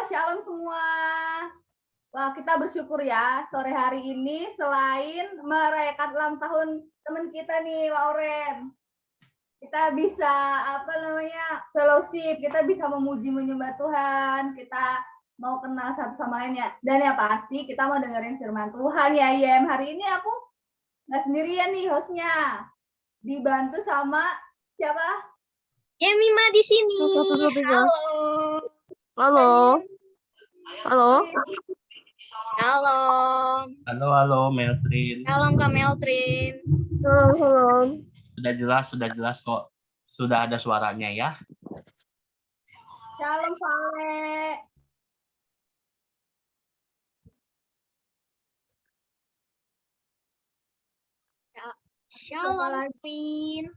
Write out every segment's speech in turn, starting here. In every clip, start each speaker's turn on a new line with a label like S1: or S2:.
S1: Shalom semua. Wah, kita bersyukur ya sore hari ini selain merayakan ulang tahun teman kita nih, Lauren. Kita bisa fellowship, kita bisa memuji menyembah Tuhan, kita mau kenal satu sama lain ya. Dan yang pasti kita mau dengerin firman Tuhan ya, Yem. Hari ini aku nggak sendirian nih hostnya. Dibantu sama siapa?
S2: Yemima di sini.
S1: Halo.
S3: Halo. Halo.
S2: Halo.
S4: Halo, Meltrin.
S2: Shalom Kak Meltrin.
S3: Halo.
S4: Sudah jelas kok. Sudah ada suaranya ya.
S1: Shalom, Vale.
S2: Shalom, Pin.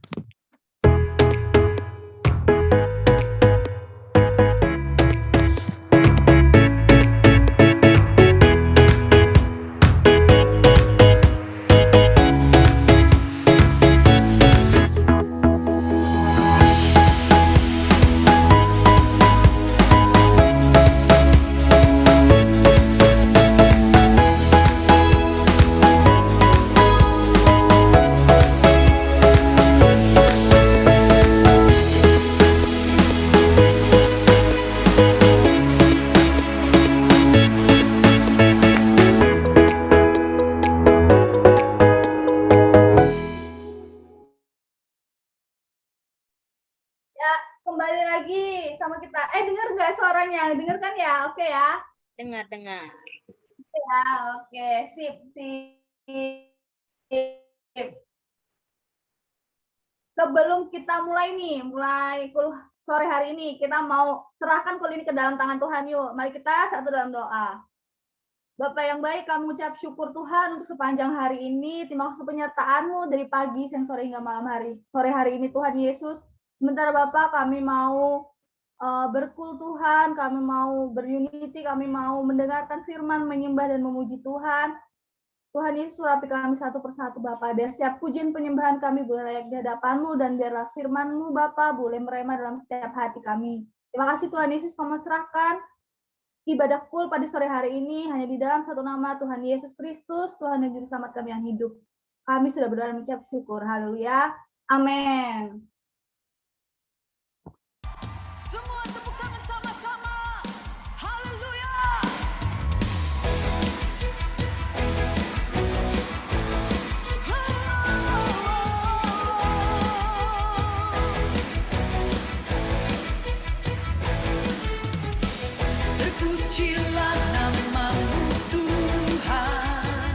S1: Kembali lagi sama kita. Dengar nggak suaranya? Dengar kan ya? Oke ya?
S2: Dengar.
S1: Ya, oke. Sip. Sebelum kita mulai sore hari ini, kita mau serahkan kul ini ke dalam tangan Tuhan yuk. Mari kita satu dalam doa. Bapak yang baik, kami ucap syukur Tuhan untuk sepanjang hari ini. Terima kasih penyertaan-Mu dari pagi, siang, sore hingga malam hari. Sore hari ini Tuhan Yesus. Sementara Bapak, kami mau berkul Tuhan, kami mau berunity, kami mau mendengarkan firman, menyembah dan memuji Tuhan. Tuhan Yesus, urapi kami satu persatu Bapak, biar setiap pujian penyembahan kami boleh layak di hadapan-Mu, dan biarlah firman-Mu Bapak boleh merema dalam setiap hati kami. Terima kasih Tuhan Yesus, kami serahkan ibadah kul pada sore hari ini hanya di dalam satu nama Tuhan Yesus Kristus, Tuhan dan Juru Selamat kami yang hidup. Kami sudah berdoa dan mengucap syukur. Haleluya. Amin.
S5: Semua tepuk tangan sama-sama. Haleluya. Terpujilah nama-Mu Tuhan,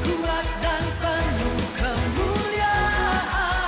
S5: kuat dan penuh kemuliaan.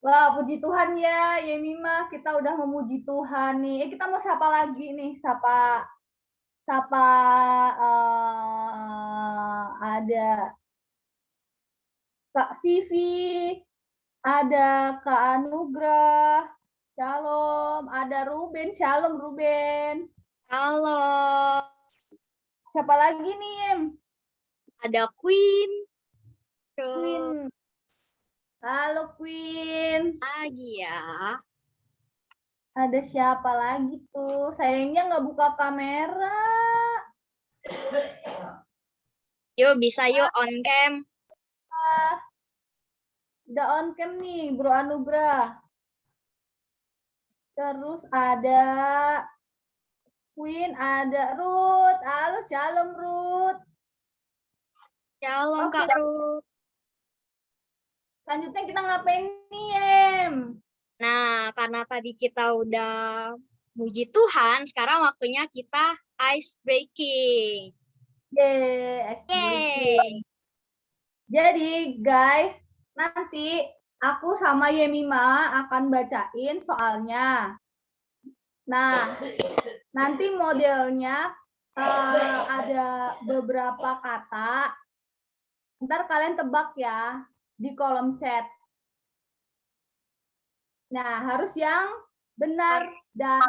S1: Wah, puji Tuhan ya, Yemima, kita udah memuji Tuhan nih. Kita mau sapa lagi nih, sapa ada Kak Vivi, ada Kak Anugrah, Shalom, ada Ruben, Shalom Ruben.
S2: Halo.
S1: Siapa lagi nih, Yem?
S2: Ada Queen. Terus
S1: Queen. Halo Queen.
S2: lagi ya.
S1: Ada siapa lagi tuh? Sayangnya nggak buka kamera.
S2: Yuk bisa yuk on cam.
S1: Udah on cam nih, Bro Anugrah. Terus ada Queen, ada Ruth. Halo, Shalom Ruth.
S2: Shalom
S1: Oke.
S2: Kak Ruth.
S1: Selanjutnya kita ngapain nih, Em?
S2: Nah, karena tadi kita udah muji Tuhan, sekarang waktunya kita ice breaking. Yeay.
S1: Jadi, guys, nanti aku sama Yemima akan bacain soalnya. Nah, nanti modelnya ada beberapa kata. Ntar kalian tebak ya di kolom chat. Nah, harus yang benar dan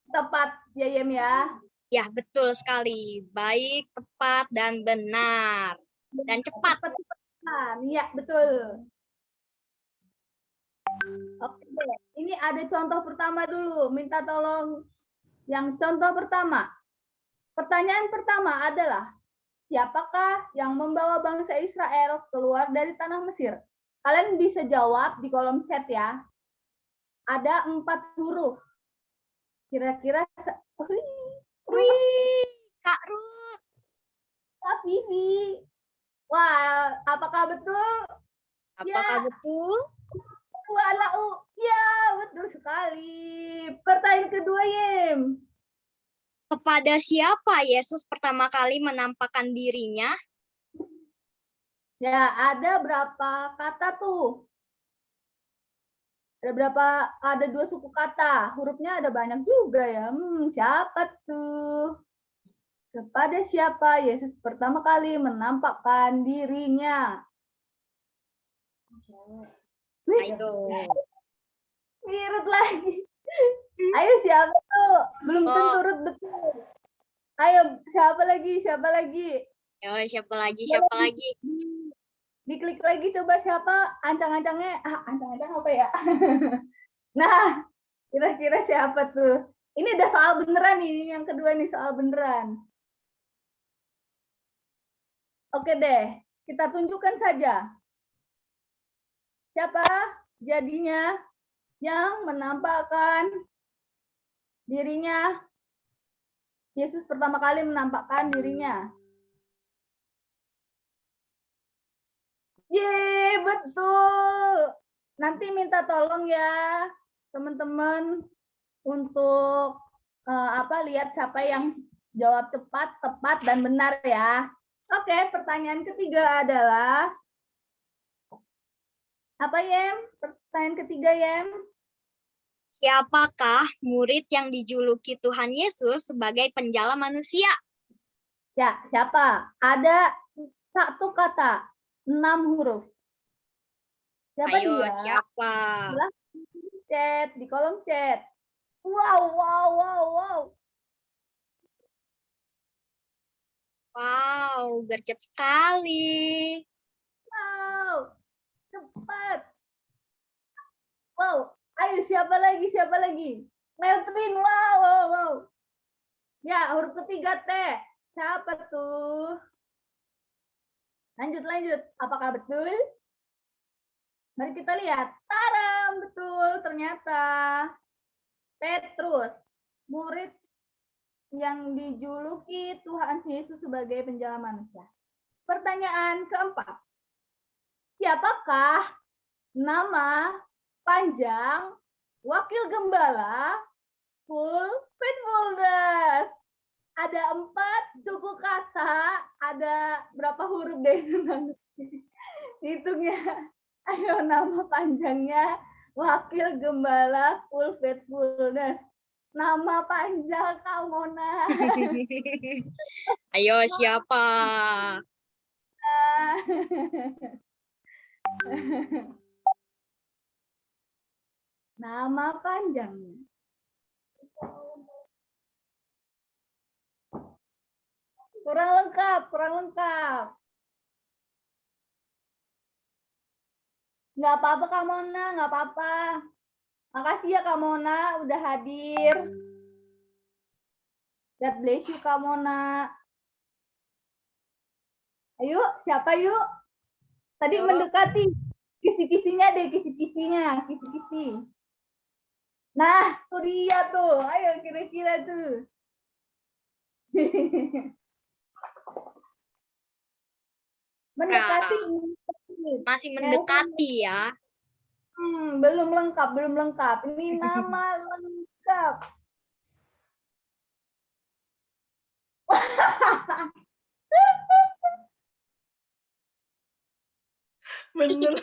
S1: tepat ya, Yem ya.
S2: Ya, betul sekali. Baik, tepat, dan benar. Dan cepat.
S1: Iya, betul. Oke, ini ada contoh pertama dulu. Minta tolong yang contoh pertama. Pertanyaan pertama adalah, siapakah yang membawa bangsa Israel keluar dari tanah Mesir? Kalian bisa jawab di kolom chat ya. Ada 4 huruf. Kira-kira,
S2: Wih, Kak Ruth.
S1: Kak Vivi. Wah, apakah betul?
S2: Apakah betul?
S1: Ya, betul sekali. Pertanyaan kedua, Yem.
S2: Kepada siapa Yesus pertama kali menampakkan dirinya?
S1: Ya, ada berapa kata tuh? Ada 2 suku kata. Hurufnya ada banyak juga ya. Siapa tuh? Kepada siapa Yesus pertama kali menampakkan dirinya?
S2: Ayo.
S1: Mirip lagi. Ayo siapa tuh? Belum tentu Ruth betul. Ayo siapa lagi? Siapa lagi?
S2: Yo, siapa lagi? Siapa lagi?
S1: Diklik lagi coba siapa? Ancang-ancangnya. Ancang-ancang apa ya? Nah, kira-kira siapa tuh? Ini udah soal beneran nih. Yang kedua nih soal beneran. Oke deh, kita tunjukkan saja. Siapa jadinya yang menampakkan dirinya? Yesus pertama kali menampakkan dirinya. Yeay, betul. Nanti minta tolong ya, teman-teman, untuk lihat siapa yang jawab cepat, tepat, dan benar ya. Oke, pertanyaan ketiga adalah apa, Yem? Pertanyaan ketiga, Yem.
S2: Siapakah murid yang dijuluki Tuhan Yesus sebagai penjala manusia?
S1: Ya, siapa? Ada 1 kata, 6 huruf. Siapa
S2: Ayo,
S1: dia?
S2: siapa?
S1: Chat, di kolom chat. Wow.
S2: Wow, gercep sekali.
S1: Wow, cepat. Wow, ayo siapa lagi? Melvin, wow. Ya, huruf ketiga T. Siapa tuh? Lanjut. Apakah betul? Mari kita lihat. Taram, betul ternyata. Petrus, murid yang dijuluki Tuhan Yesus sebagai penjala manusia. Pertanyaan keempat. Siapakah nama panjang wakil gembala Faithfulness? Ada 4 suku kata, ada berapa huruf deh? Hitungnya. Ayo nama panjangnya Wakil Gembala Full Faithfulness. Nama panjang Kak Mona.
S2: Ayo siapa?
S1: Nama panjang. Kurang lengkap, kurang lengkap. Nggak apa-apa Kak Mona, nggak apa-apa. Makasih ya Kak Mona udah hadir. God bless you Kak Mona. Ayo, siapa yuk? Tadi
S2: Yuk.
S1: mendekati. Kisi-kisinya deh, kisi-kisinya. Kisi-kisi. Nah, tuh dia tuh. Ayo kira-kira tuh. Mendekati.
S2: Masih mendekati ya.
S1: Belum lengkap, belum lengkap. Ini nama lengkap.
S6: Bener.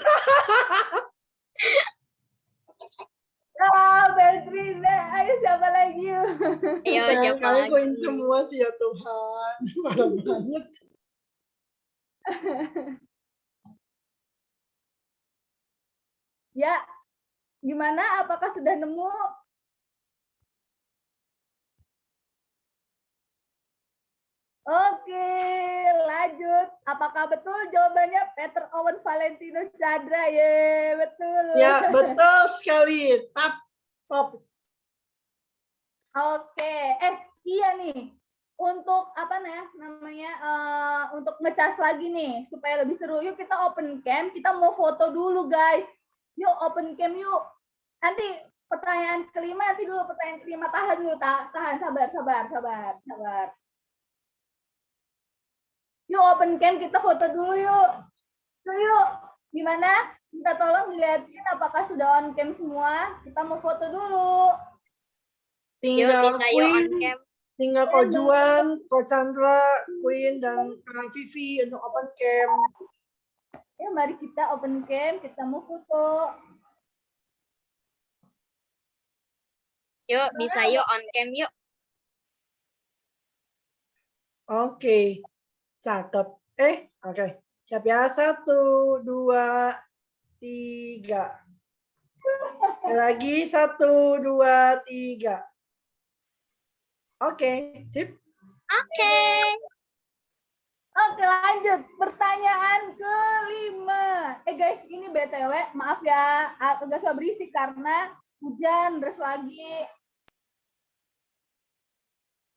S1: Beltrina. Ayo siapa lagi yuk?
S2: Ayo
S6: Sayang
S2: siapa
S6: kali
S2: lagi?
S6: koin semua sih ya Tuhan. Malah banget.
S1: Ya, gimana? Apakah sudah nemu? Oke, lanjut. Apakah betul jawabannya Peter Owen Valentino Chandra? Ye, betul.
S6: Ya, betul sekali. Top.
S1: Oke, iya nih. Untuk apa namanya? Untuk ngecas lagi nih supaya lebih seru. Yuk kita open cam, kita mau foto dulu guys. Yuk open cam yuk. Nanti pertanyaan kelima, nanti dulu pertanyaan kelima. Tahan dulu, tahan, sabar. Yuk open cam, kita foto dulu yuk. Yuk. Gimana? Minta tolong dilihatin apakah sudah on cam semua. Kita mau foto dulu.
S2: Yuk
S6: Tinggal
S2: bisa yuk on
S6: Queen,
S2: cam.
S6: tinggal Ko Juan, Ko Chandra, Queen, dan Kak Vivi untuk open cam.
S1: Ya, mari kita open cam, kita mau foto.
S2: Yuk bisa yuk on cam yuk.
S6: Oke, cakep. Oke. Siap ya? 1, 2, 3. Lagi 1, 2, 3. Oke, sip.
S2: Oke.
S1: Oke, lanjut. Pertanyaan kelima. Guys, ini BTW, maaf ya, agak suka berisik karena hujan deras lagi.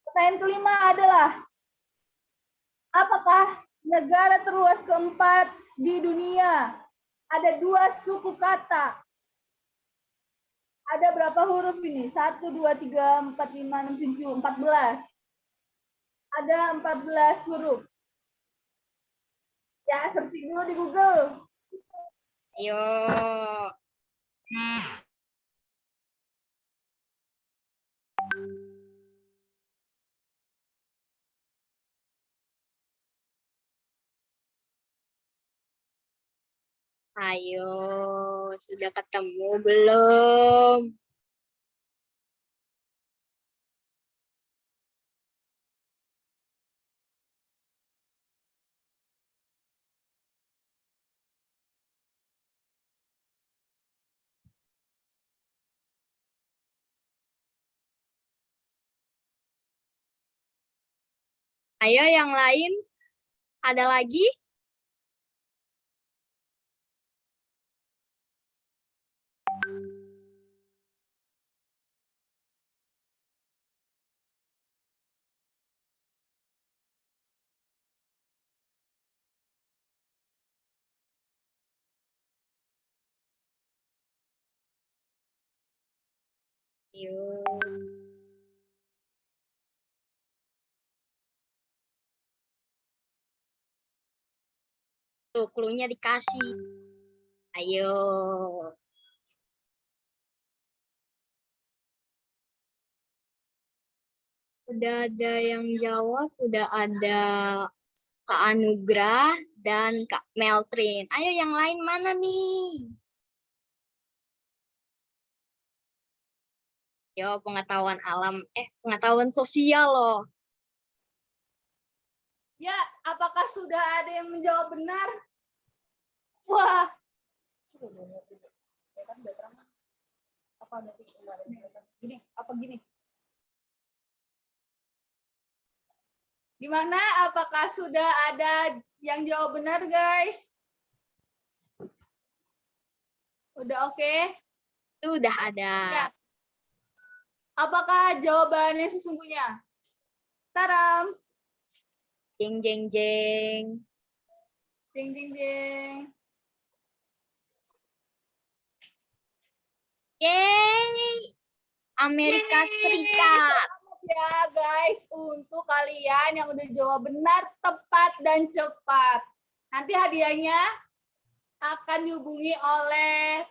S1: Pertanyaan kelima adalah, apakah negara terluas keempat di dunia? Ada 2 suku kata. Ada berapa huruf ini? 1, 2, 3, 4, 5, 6, 7, 14. Ada 14 huruf. Ya, searching dulu di Google.
S2: Ayo. Ayo, sudah ketemu belum? Ayo yang lain, ada lagi? Yuk. Tuh, clue-nya dikasih. Ayo. Udah ada yang jawab, udah ada Kak Anugrah dan Kak Meltrin. Ayo yang lain mana nih? Yo, pengetahuan alam, pengetahuan sosial loh.
S1: Ya, apakah sudah ada yang menjawab benar? Wah. Gini? Gimana? Apakah sudah ada yang jawab benar, guys? Udah oke?
S2: Itu udah ada.
S1: Ya. Apakah jawabannya sesungguhnya? Taram.
S2: Jeng jeng jeng.
S1: Ding ding ding.
S2: Yeay. Amerika Serikat.
S1: Ya guys, untuk kalian yang udah jawab benar, tepat, dan cepat. Nanti hadiahnya akan dihubungi oleh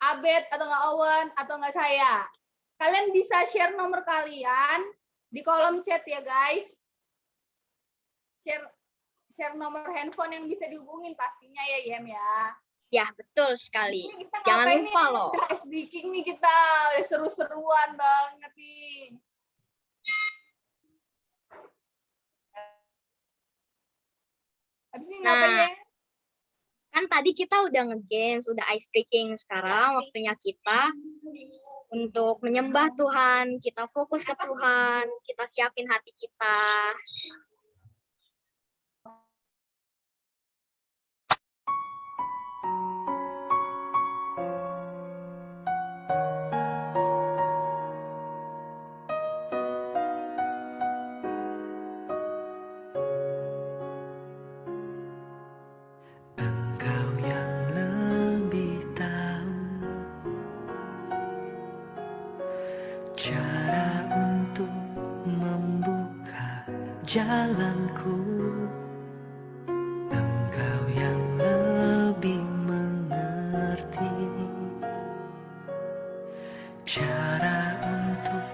S1: Abed atau nggak Owen atau nggak saya. Kalian bisa share nomor kalian di kolom chat ya guys. Share nomor handphone yang bisa dihubungin pastinya ya Yem ya.
S2: Ya, betul sekali.
S1: Ini kita
S2: Jangan
S1: ngapain
S2: lupa
S1: nih?
S2: loh.
S1: Udah ice breaking nih kita, udah seru-seruan banget nih. Habis ini ngapain ya?
S2: Kan tadi kita udah nge-games, udah ice breaking. Sekarang waktunya kita untuk menyembah Tuhan. Kita fokus ke Tuhan. Kita siapin hati kita.
S5: Engkau yang lebih tahu cara untuk membuka jalanku. Engkau yang lebih mengerti cara untuk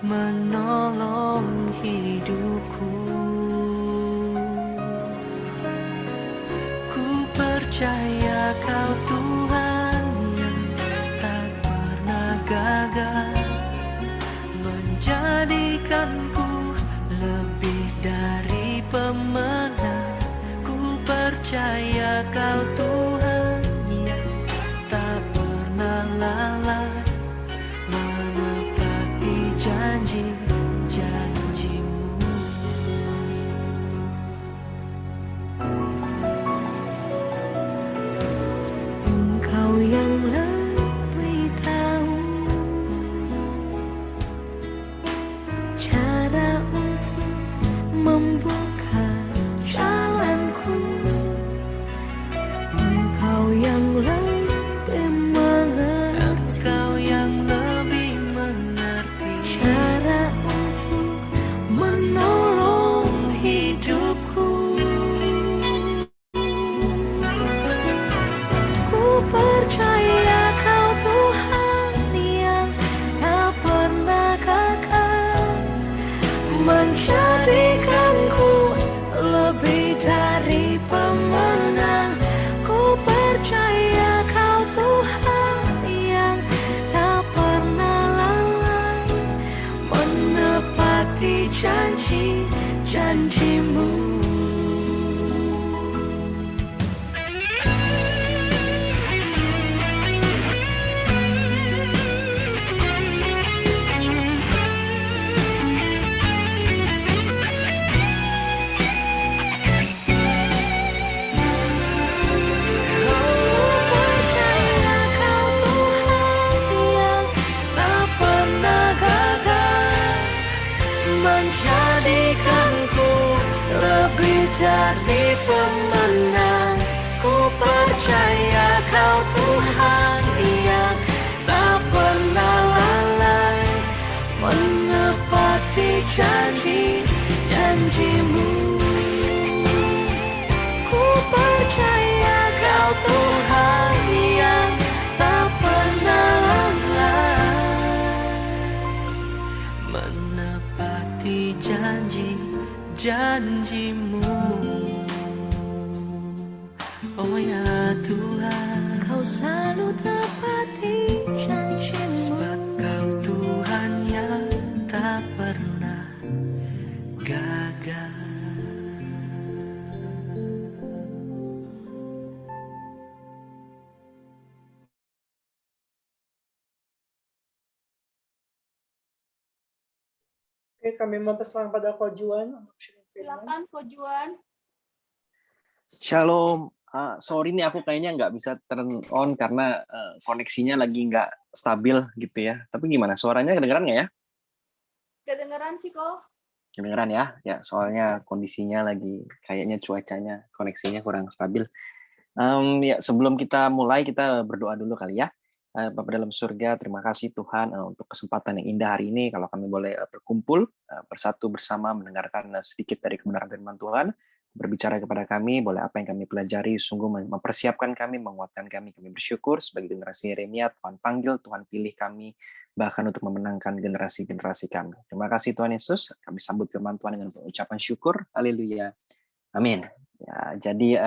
S5: menolong hidupku. Ku percaya Kau Tuhan yang tak pernah gagal menjadikanku lebih dari pemenang. Ku percaya Kau Tuhan yang tak pernah lalai menepati janji-janjimu. Engkau yang lebih tahu cara untuk membuka jalanku. Engkau yang lebih mengerti, Engkau yang lebih mengerti cara untuk menolong hidupku. Ku percaya Kau Tuhan yang tak pernah gagal menjadikanku lebih dari pemenang. Ku percaya Kau Tuhan yang tak pernah lalai menepati janji-janjimu. Percaya Kau Tuhan yang tak pernah gagal menjadikanku lebih dari pemenang. Ku percaya Kau Tuhan yang tak pernah lalai menepati janji-janjimu. Ku percaya Kau Tuhan yang tak pernah lalai menepati janji-janjimu.
S6: Oke, kami mempersilakan pada Ko Juan untuk sharing firman.
S1: Silakan Ko Juan.
S7: Shalom. Sorry nih aku kayaknya nggak bisa turn on karena koneksinya lagi nggak stabil gitu ya. Tapi gimana? Suaranya kedengeran nggak ya?
S1: Kedengeran sih kok.
S7: Kedengeran ya? Ya, soalnya kondisinya lagi kayaknya cuacanya, koneksinya kurang stabil. Ya, sebelum kita mulai, kita berdoa dulu kali ya. Bapa dalam surga, terima kasih Tuhan untuk kesempatan yang indah hari ini. Kalau kami boleh berkumpul, bersatu bersama mendengarkan sedikit dari kebenaran firman Tuhan, berbicara kepada kami, boleh apa yang kami pelajari, sungguh mempersiapkan kami, menguatkan kami. Kami bersyukur sebagai generasi Yeremia, Tuhan panggil, Tuhan pilih kami, bahkan untuk memenangkan generasi-generasi kami. Terima kasih Tuhan Yesus, kami sambut firman Tuhan dengan pengucapan syukur. Haleluya. Amin. Ya, jadi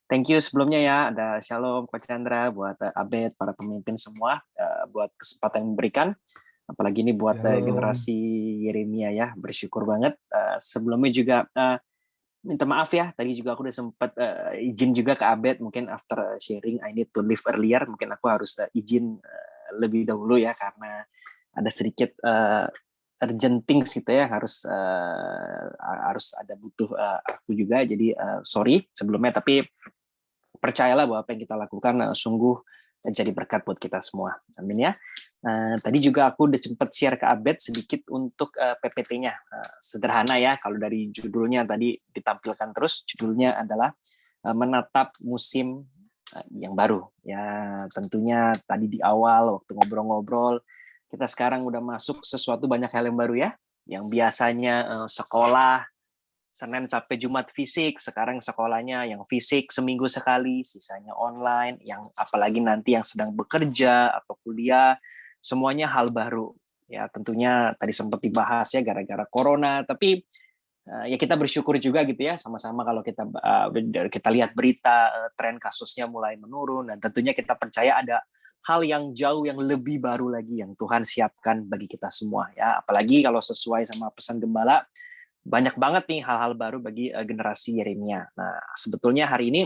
S7: thank you sebelumnya ya, ada Shalom Coach Chandra, buat Abed, para pemimpin semua, buat kesempatan yang diberikan. Apalagi ini buat generasi Yeremia ya, bersyukur banget. Sebelumnya juga minta maaf ya, tadi juga aku udah sempat izin juga ke Abed, mungkin after sharing I need to leave earlier, mungkin aku harus izin lebih dahulu ya, karena ada sedikit urgent things gitu ya, harus ada butuh aku juga, jadi sorry sebelumnya, tapi percayalah bahwa apa yang kita lakukan sungguh jadi berkat buat kita semua. Amin ya. Tadi juga aku udah sempat share ke Abed sedikit untuk PPT-nya. Sederhana ya, kalau dari judulnya tadi ditampilkan terus, judulnya adalah menatap musim yang baru. Ya, tentunya tadi di awal waktu ngobrol-ngobrol, kita sekarang udah masuk sesuatu banyak hal yang baru ya. Yang biasanya sekolah Senin sampai Jumat fisik, sekarang sekolahnya yang fisik seminggu sekali, sisanya online, yang apalagi nanti yang sedang bekerja atau kuliah, semuanya hal baru. Ya tentunya tadi sempat dibahas ya gara-gara corona, tapi ya kita bersyukur juga gitu ya, sama-sama kalau kita lihat berita tren kasusnya mulai menurun, dan tentunya kita percaya ada hal yang jauh yang lebih baru lagi yang Tuhan siapkan bagi kita semua ya, apalagi kalau sesuai sama pesan gembala, banyak banget nih hal-hal baru bagi generasi Yeremia. Nah, sebetulnya hari ini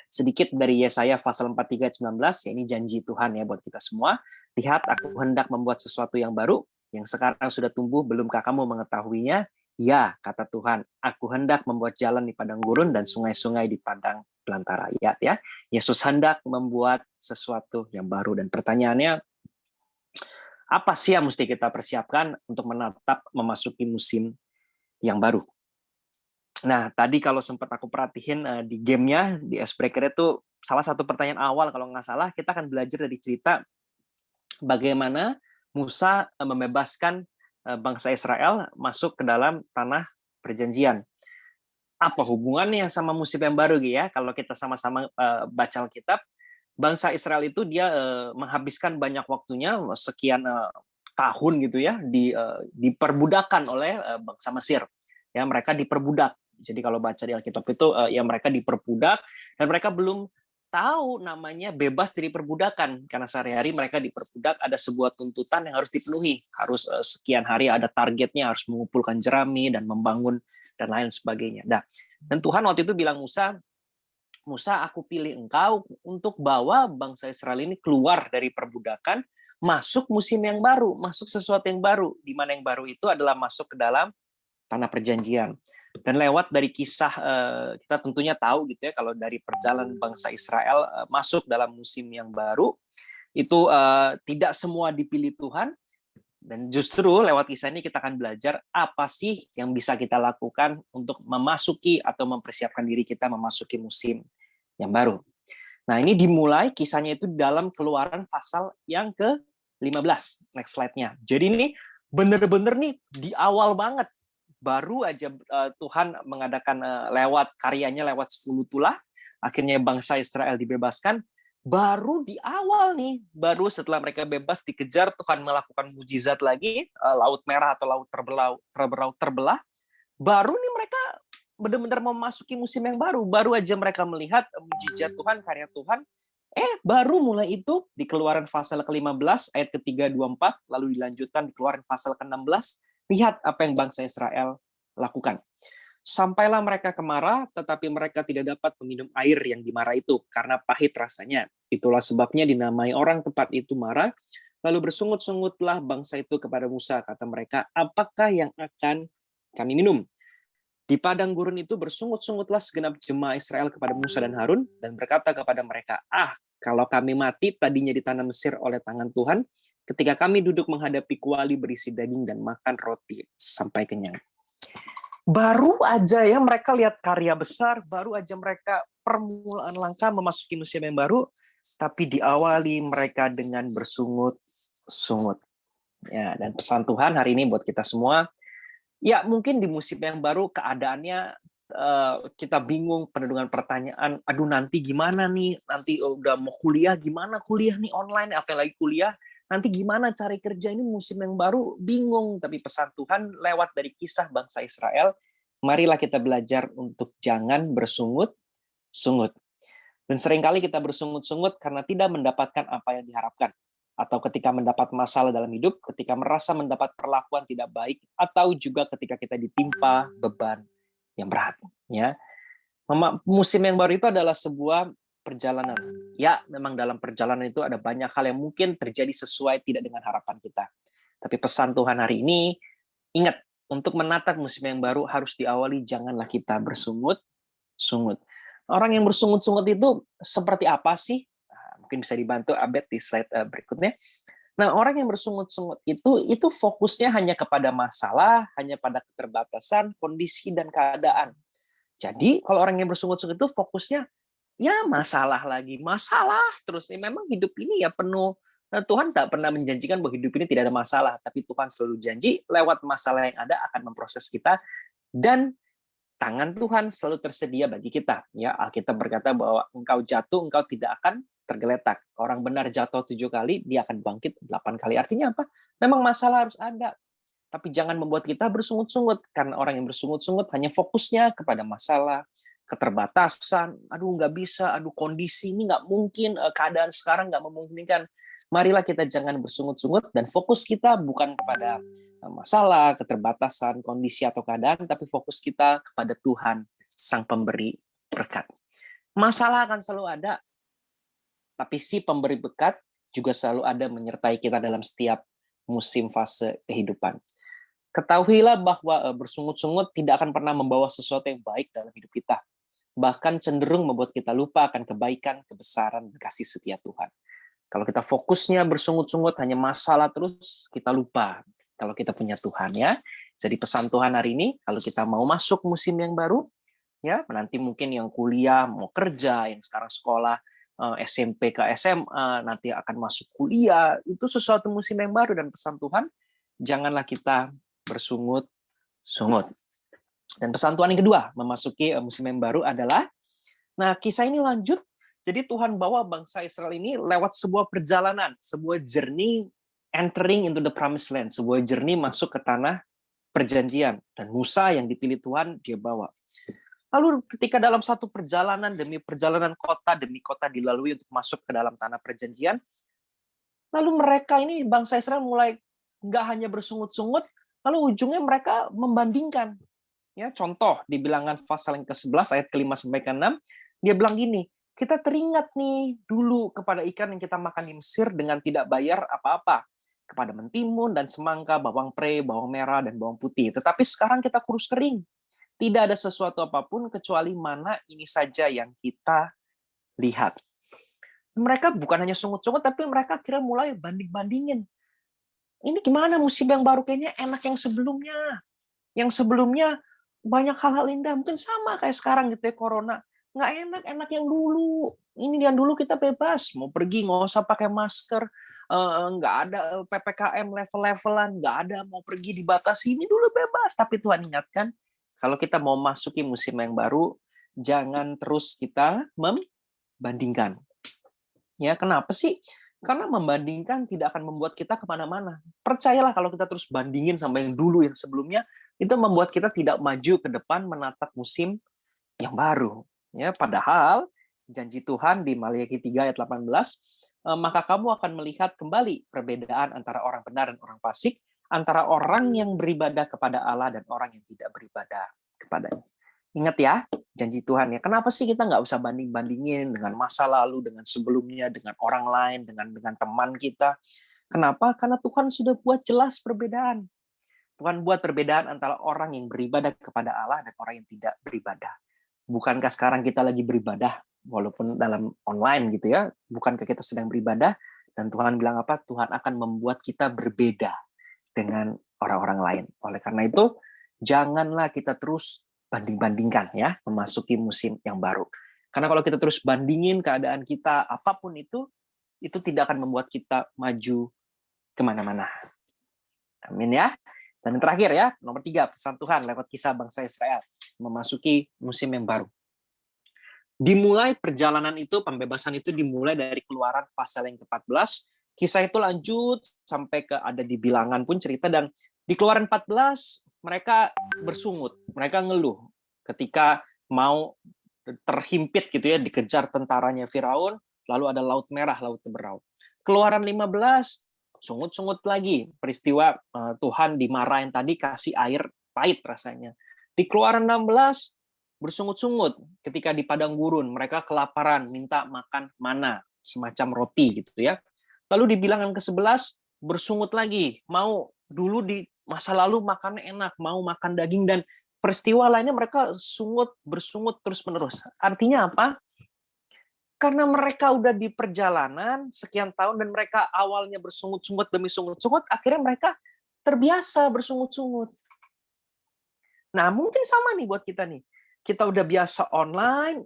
S7: sedikit dari Yesaya pasal 43 ayat 19, ya ini janji Tuhan ya buat kita semua. Lihat, aku hendak membuat sesuatu yang baru, yang sekarang sudah tumbuh, belumkah kamu mengetahuinya? Ya, kata Tuhan, aku hendak membuat jalan di padang gurun dan sungai-sungai di padang belantara. Ya, Yesus hendak membuat sesuatu yang baru, dan pertanyaannya, apa sih yang mesti kita persiapkan untuk menatap memasuki musim yang baru? Nah, tadi kalau sempat aku perhatiin di gamenya, di Icebreaker itu salah satu pertanyaan awal kalau nggak salah, kita akan belajar dari cerita bagaimana Musa membebaskan bangsa Israel masuk ke dalam tanah perjanjian. Apa hubungannya sama musim yang baru ya? Kalau kita sama-sama baca Alkitab, bangsa Israel itu dia menghabiskan banyak waktunya, sekian tahun gitu ya, diperbudakan oleh bangsa Mesir. Ya, mereka diperbudak. Jadi kalau baca di Alkitab itu ya mereka diperbudak, dan mereka belum tahu namanya bebas dari perbudakan, karena sehari-hari mereka diperbudak, ada sebuah tuntutan yang harus dipenuhi, harus sekian hari ada targetnya, harus mengumpulkan jerami dan membangun dan lain sebagainya. Nah, dan Tuhan waktu itu bilang Musa, aku pilih engkau untuk bawa bangsa Israel ini keluar dari perbudakan, masuk musim yang baru, masuk sesuatu yang baru, di mana yang baru itu adalah masuk ke dalam tanah perjanjian. Dan lewat dari kisah kita tentunya tahu gitu ya, kalau dari perjalanan bangsa Israel masuk dalam musim yang baru itu tidak semua dipilih Tuhan, dan justru lewat kisah ini kita akan belajar apa sih yang bisa kita lakukan untuk memasuki atau mempersiapkan diri kita memasuki musim yang baru. Nah, ini dimulai kisahnya itu dalam Keluaran pasal yang ke-15. Next slide-nya. Jadi ini bener-bener nih di awal banget. Baru aja Tuhan mengadakan lewat karyanya, lewat 10 tulah, akhirnya bangsa Israel dibebaskan. Baru di awal nih, baru setelah mereka bebas dikejar, Tuhan melakukan mujizat lagi, Laut Merah atau Laut terbelah. Baru nih mereka benar-benar memasuki musim yang baru. Baru aja mereka melihat mujizat Tuhan, karya Tuhan. Baru mulai itu di Keluaran pasal ke-15 ayat ke-3, 2, 4, lalu dilanjutkan di Keluaran pasal ke-16. Lihat apa yang bangsa Israel lakukan. Sampailah mereka ke Mara, tetapi mereka tidak dapat meminum air yang di Mara itu, karena pahit rasanya. Itulah sebabnya dinamai orang tempat itu Mara. Lalu bersungut-sungutlah bangsa itu kepada Musa, kata mereka, apakah yang akan kami minum? Di padang gurun itu bersungut-sungutlah segenap jemaah Israel kepada Musa dan Harun, dan berkata kepada mereka, kalau kami mati tadinya di tanah Mesir oleh tangan Tuhan, ketika kami duduk menghadapi kuali berisi daging dan makan roti sampai kenyang. Baru aja ya mereka lihat karya besar, baru aja mereka permulaan langkah memasuki musim yang baru, tapi diawali mereka dengan bersungut-sungut. Ya, dan pesan Tuhan hari ini buat kita semua, ya mungkin di musim yang baru keadaannya kita bingung, penuh dengan pertanyaan, aduh nanti gimana nih, nanti udah mau kuliah, gimana kuliah nih online, apa lagi kuliah, nanti gimana cari kerja, ini musim yang baru, bingung. Tapi pesan Tuhan lewat dari kisah bangsa Israel, marilah kita belajar untuk jangan bersungut-sungut. Dan seringkali kita bersungut-sungut karena tidak mendapatkan apa yang diharapkan. Atau ketika mendapat masalah dalam hidup, ketika merasa mendapat perlakuan tidak baik, atau juga ketika kita ditimpa beban yang berat. Ya. Musim yang baru itu adalah sebuah perjalanan. Ya, memang dalam perjalanan itu ada banyak hal yang mungkin terjadi sesuai tidak dengan harapan kita. Tapi pesan Tuhan hari ini, ingat, untuk menatap musim yang baru harus diawali, janganlah kita bersungut-sungut. Orang yang bersungut-sungut itu seperti apa sih? Mungkin bisa dibantu Abed di slide berikutnya. Nah, orang yang bersungut-sungut itu fokusnya hanya kepada masalah, hanya pada keterbatasan, kondisi, dan keadaan. Jadi, kalau orang yang bersungut-sungut itu fokusnya ya masalah lagi, masalah terus. Memang hidup ini ya penuh, Tuhan tak pernah menjanjikan bahwa hidup ini tidak ada masalah, tapi Tuhan selalu janji lewat masalah yang ada akan memproses kita, dan tangan Tuhan selalu tersedia bagi kita. Ya, Alkitab berkata bahwa engkau jatuh, engkau tidak akan tergeletak. Orang benar jatuh 7 kali, dia akan bangkit 8 kali. Artinya apa? Memang masalah harus ada. Tapi jangan membuat kita bersungut-sungut, karena orang yang bersungut-sungut hanya fokusnya kepada masalah, keterbatasan, aduh nggak bisa, aduh kondisi ini nggak mungkin, keadaan sekarang nggak memungkinkan. Marilah kita jangan bersungut-sungut dan fokus kita bukan kepada masalah, keterbatasan, kondisi atau keadaan, tapi fokus kita kepada Tuhan, Sang Pemberi berkat. Masalah akan selalu ada, tapi si pemberi berkat juga selalu ada menyertai kita dalam setiap musim fase kehidupan. Ketahuilah bahwa bersungut-sungut tidak akan pernah membawa sesuatu yang baik dalam hidup kita. Bahkan cenderung membuat kita lupa akan kebaikan, kebesaran, dan kasih setia Tuhan. Kalau kita fokusnya bersungut-sungut hanya masalah terus, kita lupa kalau kita punya Tuhan, ya. Jadi pesan Tuhan hari ini, kalau kita mau masuk musim yang baru, ya nanti mungkin yang kuliah, mau kerja, yang sekarang sekolah, SMP ke SMA, nanti akan masuk kuliah, itu sesuatu musim yang baru, dan pesan Tuhan, janganlah kita bersungut-sungut. Dan pesan Tuhan yang kedua, memasuki musim yang baru adalah, nah kisah ini lanjut, jadi Tuhan bawa bangsa Israel ini lewat sebuah perjalanan, sebuah journey entering into the promised land, sebuah journey masuk ke tanah perjanjian. Dan Musa yang dipilih Tuhan, dia bawa. Lalu ketika dalam satu perjalanan demi perjalanan, kota demi kota dilalui untuk masuk ke dalam tanah perjanjian, lalu mereka ini, bangsa Israel mulai nggak hanya bersungut-sungut, lalu ujungnya mereka membandingkan. Ya, contoh di Bilangan pasal yang ke-11 ayat ke-5 sampai ke-6, dia bilang gini, kita teringat nih dulu kepada ikan yang kita makan di Mesir dengan tidak bayar apa-apa, kepada mentimun dan semangka, bawang pre, bawang merah, dan bawang putih. Tetapi sekarang kita kurus kering. Tidak ada sesuatu apapun kecuali mana ini saja yang kita lihat. Mereka bukan hanya sungut-sungut, tapi mereka kira mulai banding-bandingin. Ini gimana musim yang baru, kayaknya enak yang sebelumnya. Yang sebelumnya banyak hal-hal indah, mungkin sama kayak sekarang gitu ya, corona. Nggak enak yang dulu. Ini yang dulu kita bebas, mau pergi nggak usah pakai masker, nggak ada PPKM level-levelan, nggak ada mau pergi dibatasi, ini dulu bebas. Tapi Tuhan ingatkan, kalau kita mau masuki musim yang baru, jangan terus kita membandingkan. Ya, kenapa sih? Karena membandingkan tidak akan membuat kita kemana-mana. Percayalah kalau kita terus bandingin sama yang dulu, yang sebelumnya, itu membuat kita tidak maju ke depan menatap musim yang baru. Ya, padahal janji Tuhan di Maliaki 3 ayat 18, maka kamu akan melihat kembali perbedaan antara orang benar dan orang fasik, antara orang yang beribadah kepada Allah dan orang yang tidak beribadah kepadanya. Ingat ya, janji Tuhan ya. Kenapa sih kita nggak usah banding-bandingin dengan masa lalu, dengan sebelumnya, dengan orang lain, dengan teman kita? Kenapa? Karena Tuhan sudah buat jelas perbedaan. Tuhan buat perbedaan antara orang yang beribadah kepada Allah dan orang yang tidak beribadah. Bukankah sekarang kita lagi beribadah, walaupun dalam online gitu ya? Bukankah kita sedang beribadah? Dan Tuhan bilang apa? Tuhan akan membuat kita berbeda dengan orang-orang lain. Oleh karena itu, janganlah kita terus banding-bandingkan ya, memasuki musim yang baru. Karena kalau kita terus bandingin keadaan kita, apapun itu tidak akan membuat kita maju kemana-mana. Amin ya. Dan yang terakhir ya, nomor 3, pesan Tuhan lewat kisah bangsa Israel memasuki musim yang baru. Dimulai perjalanan itu, pembebasan itu dimulai dari Keluaran pasal yang ke-14. Kisah itu lanjut sampai ke ada di Bilangan pun cerita, dan di Keluaran 14 mereka bersungut, mereka ngeluh ketika mau terhimpit gitu ya, dikejar tentaranya Firaun, lalu ada Laut Merah, Laut Berlaut. Keluaran 15 sungut-sungut lagi, peristiwa Tuhan dimarahin tadi, kasih air pahit rasanya. Di Keluaran 16 bersungut-sungut ketika di padang gurun mereka kelaparan, minta makan mana, semacam roti gitu ya. Lalu di Bilangan ke-11 bersungut lagi, mau dulu di masa lalu makannya enak, mau makan daging, dan peristiwa lainnya mereka bersungut terus-menerus. Artinya apa? Karena mereka udah di perjalanan sekian tahun dan mereka awalnya bersungut-sungut demi sungut-sungut, akhirnya mereka terbiasa bersungut-sungut. Nah, mungkin sama nih buat kita nih. Kita udah biasa online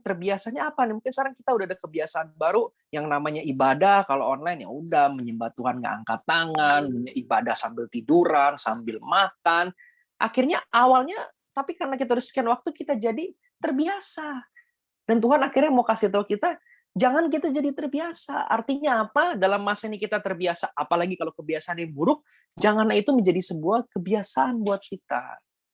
S7: terbiasanya apa nih? Mungkin sekarang kita udah ada kebiasaan baru yang namanya ibadah. Kalau online ya udah menyembah Tuhan nggak angkat tangan, ibadah sambil tiduran, sambil makan. Akhirnya awalnya, tapi karena kita udah sekian waktu kita jadi terbiasa. Dan Tuhan akhirnya mau kasih tahu kita, jangan kita jadi terbiasa. Artinya apa? Dalam masa ini kita terbiasa, apalagi kalau kebiasaan yang buruk, jangan itu menjadi sebuah kebiasaan buat kita.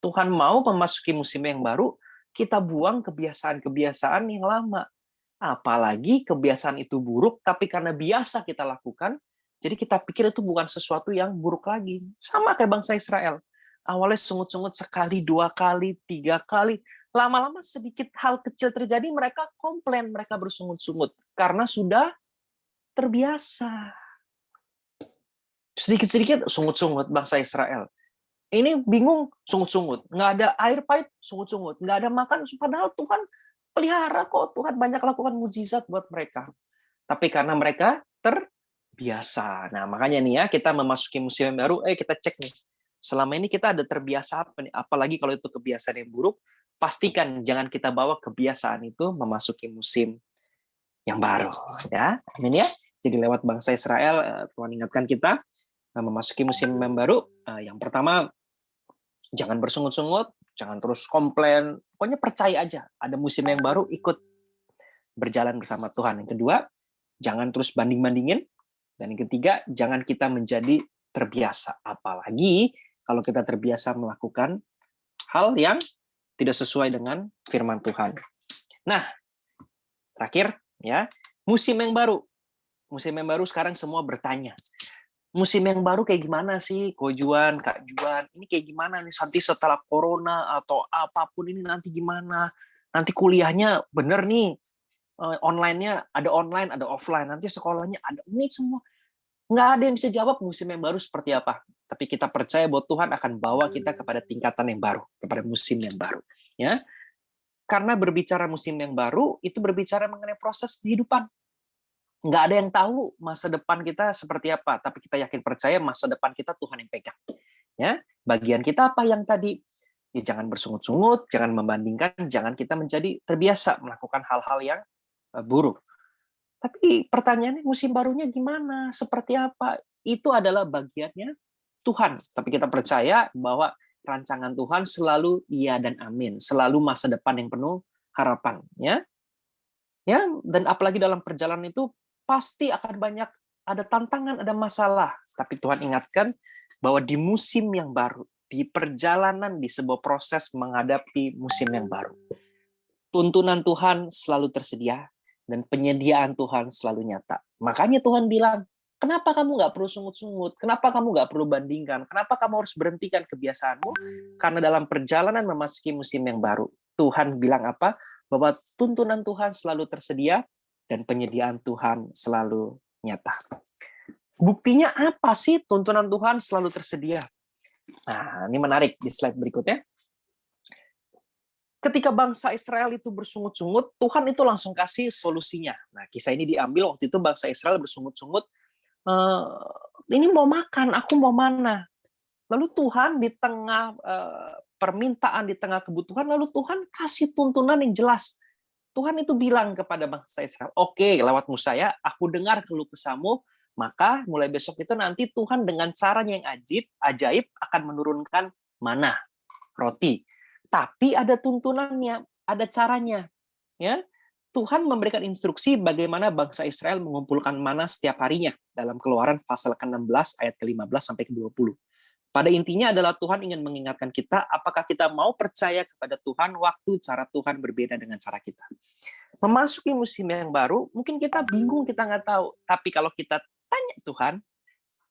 S7: Tuhan mau memasuki musim yang baru, kita buang kebiasaan-kebiasaan yang lama. Apalagi kebiasaan itu buruk, tapi karena biasa kita lakukan, jadi kita pikir itu bukan sesuatu yang buruk lagi. Sama kayak bangsa Israel. Awalnya sungut-sungut sekali, 2 kali, 3 kali. Lama-lama sedikit hal kecil terjadi, mereka komplain, mereka bersungut-sungut. Karena sudah terbiasa. Sedikit-sedikit sungut-sungut bangsa Israel. Ini bingung, sungut-sungut. Nggak ada air pahit, sungut-sungut. Nggak ada makan, padahal Tuhan pelihara kok. Tuhan banyak lakukan mujizat buat mereka. Tapi karena mereka terbiasa. Nah, makanya nih ya, kita memasuki musim yang baru, kita cek nih. Selama ini kita ada terbiasa apa nih? Apalagi kalau itu kebiasaan yang buruk, pastikan jangan kita bawa kebiasaan itu memasuki musim yang baru. Ya, amin ya. Jadi lewat bangsa Israel, Tuhan ingatkan kita memasuki musim yang baru. Yang pertama, jangan bersungut-sungut, jangan terus komplain. Pokoknya percaya aja, ada musim yang baru, ikut berjalan bersama Tuhan. Yang kedua, jangan terus banding-bandingin. Dan yang ketiga, jangan kita menjadi terbiasa. Apalagi kalau kita terbiasa melakukan hal yang tidak sesuai dengan firman Tuhan. Nah, terakhir ya, musim yang baru. Musim yang baru sekarang semua bertanya. Musim yang baru kayak gimana sih, Ko Juan, Kak Juan? Ini kayak gimana nih nanti setelah corona atau apapun ini nanti gimana? Nanti kuliahnya bener nih, online-nya ada online, ada offline. Nanti sekolahnya ada, ini semua. Nggak ada yang bisa jawab musim yang baru seperti apa. Tapi kita percaya bahwa Tuhan akan bawa kita kepada tingkatan yang baru, kepada musim yang baru. Ya, karena berbicara musim yang baru, itu berbicara mengenai proses kehidupan. Nggak ada yang tahu masa depan kita seperti apa, tapi kita yakin percaya masa depan kita Tuhan yang pegang. Ya, bagian kita apa yang tadi? Ya, jangan bersungut-sungut, jangan membandingkan, jangan kita menjadi terbiasa melakukan hal-hal yang buruk. Tapi pertanyaannya musim barunya gimana? Seperti apa? Itu adalah bagiannya Tuhan. Tapi kita percaya bahwa rancangan Tuhan selalu iya dan amin. Selalu masa depan yang penuh harapan. Ya, dan apalagi dalam perjalanan itu pasti akan banyak ada tantangan, ada masalah. Tapi Tuhan ingatkan bahwa di musim yang baru, di perjalanan, di sebuah proses menghadapi musim yang baru, tuntunan Tuhan selalu tersedia dan penyediaan Tuhan selalu nyata. Makanya Tuhan bilang, kenapa kamu nggak perlu sungut-sungut? Kenapa kamu nggak perlu bandingkan? Kenapa kamu harus berhentikan kebiasaanmu? Karena dalam perjalanan memasuki musim yang baru, Tuhan bilang apa? Bahwa tuntunan Tuhan selalu tersedia dan penyediaan Tuhan selalu nyata. Buktinya apa sih tuntunan Tuhan selalu tersedia? Nah, ini menarik di slide berikutnya. Ketika bangsa Israel itu bersungut-sungut, Tuhan itu langsung kasih solusinya. Nah, kisah ini diambil waktu itu bangsa Israel bersungut-sungut, ini mau makan, aku mau mana? Lalu Tuhan di tengah permintaan, di tengah kebutuhan, lalu Tuhan kasih tuntunan yang jelas. Tuhan itu bilang kepada bangsa Israel, oke, lewat Musa ya, aku dengar keluh kesahmu, maka mulai besok itu nanti Tuhan dengan caranya yang ajaib akan menurunkan mana, roti. Tapi ada tuntunannya, ada caranya. Ya, Tuhan memberikan instruksi bagaimana bangsa Israel mengumpulkan mana setiap harinya dalam Keluaran pasal ke-16 ayat ke-15 sampai ke-20. Pada intinya adalah Tuhan ingin mengingatkan kita apakah kita mau percaya kepada Tuhan waktu cara Tuhan berbeda dengan cara kita. Memasuki musim yang baru, mungkin kita bingung, kita nggak tahu. Tapi kalau kita tanya Tuhan,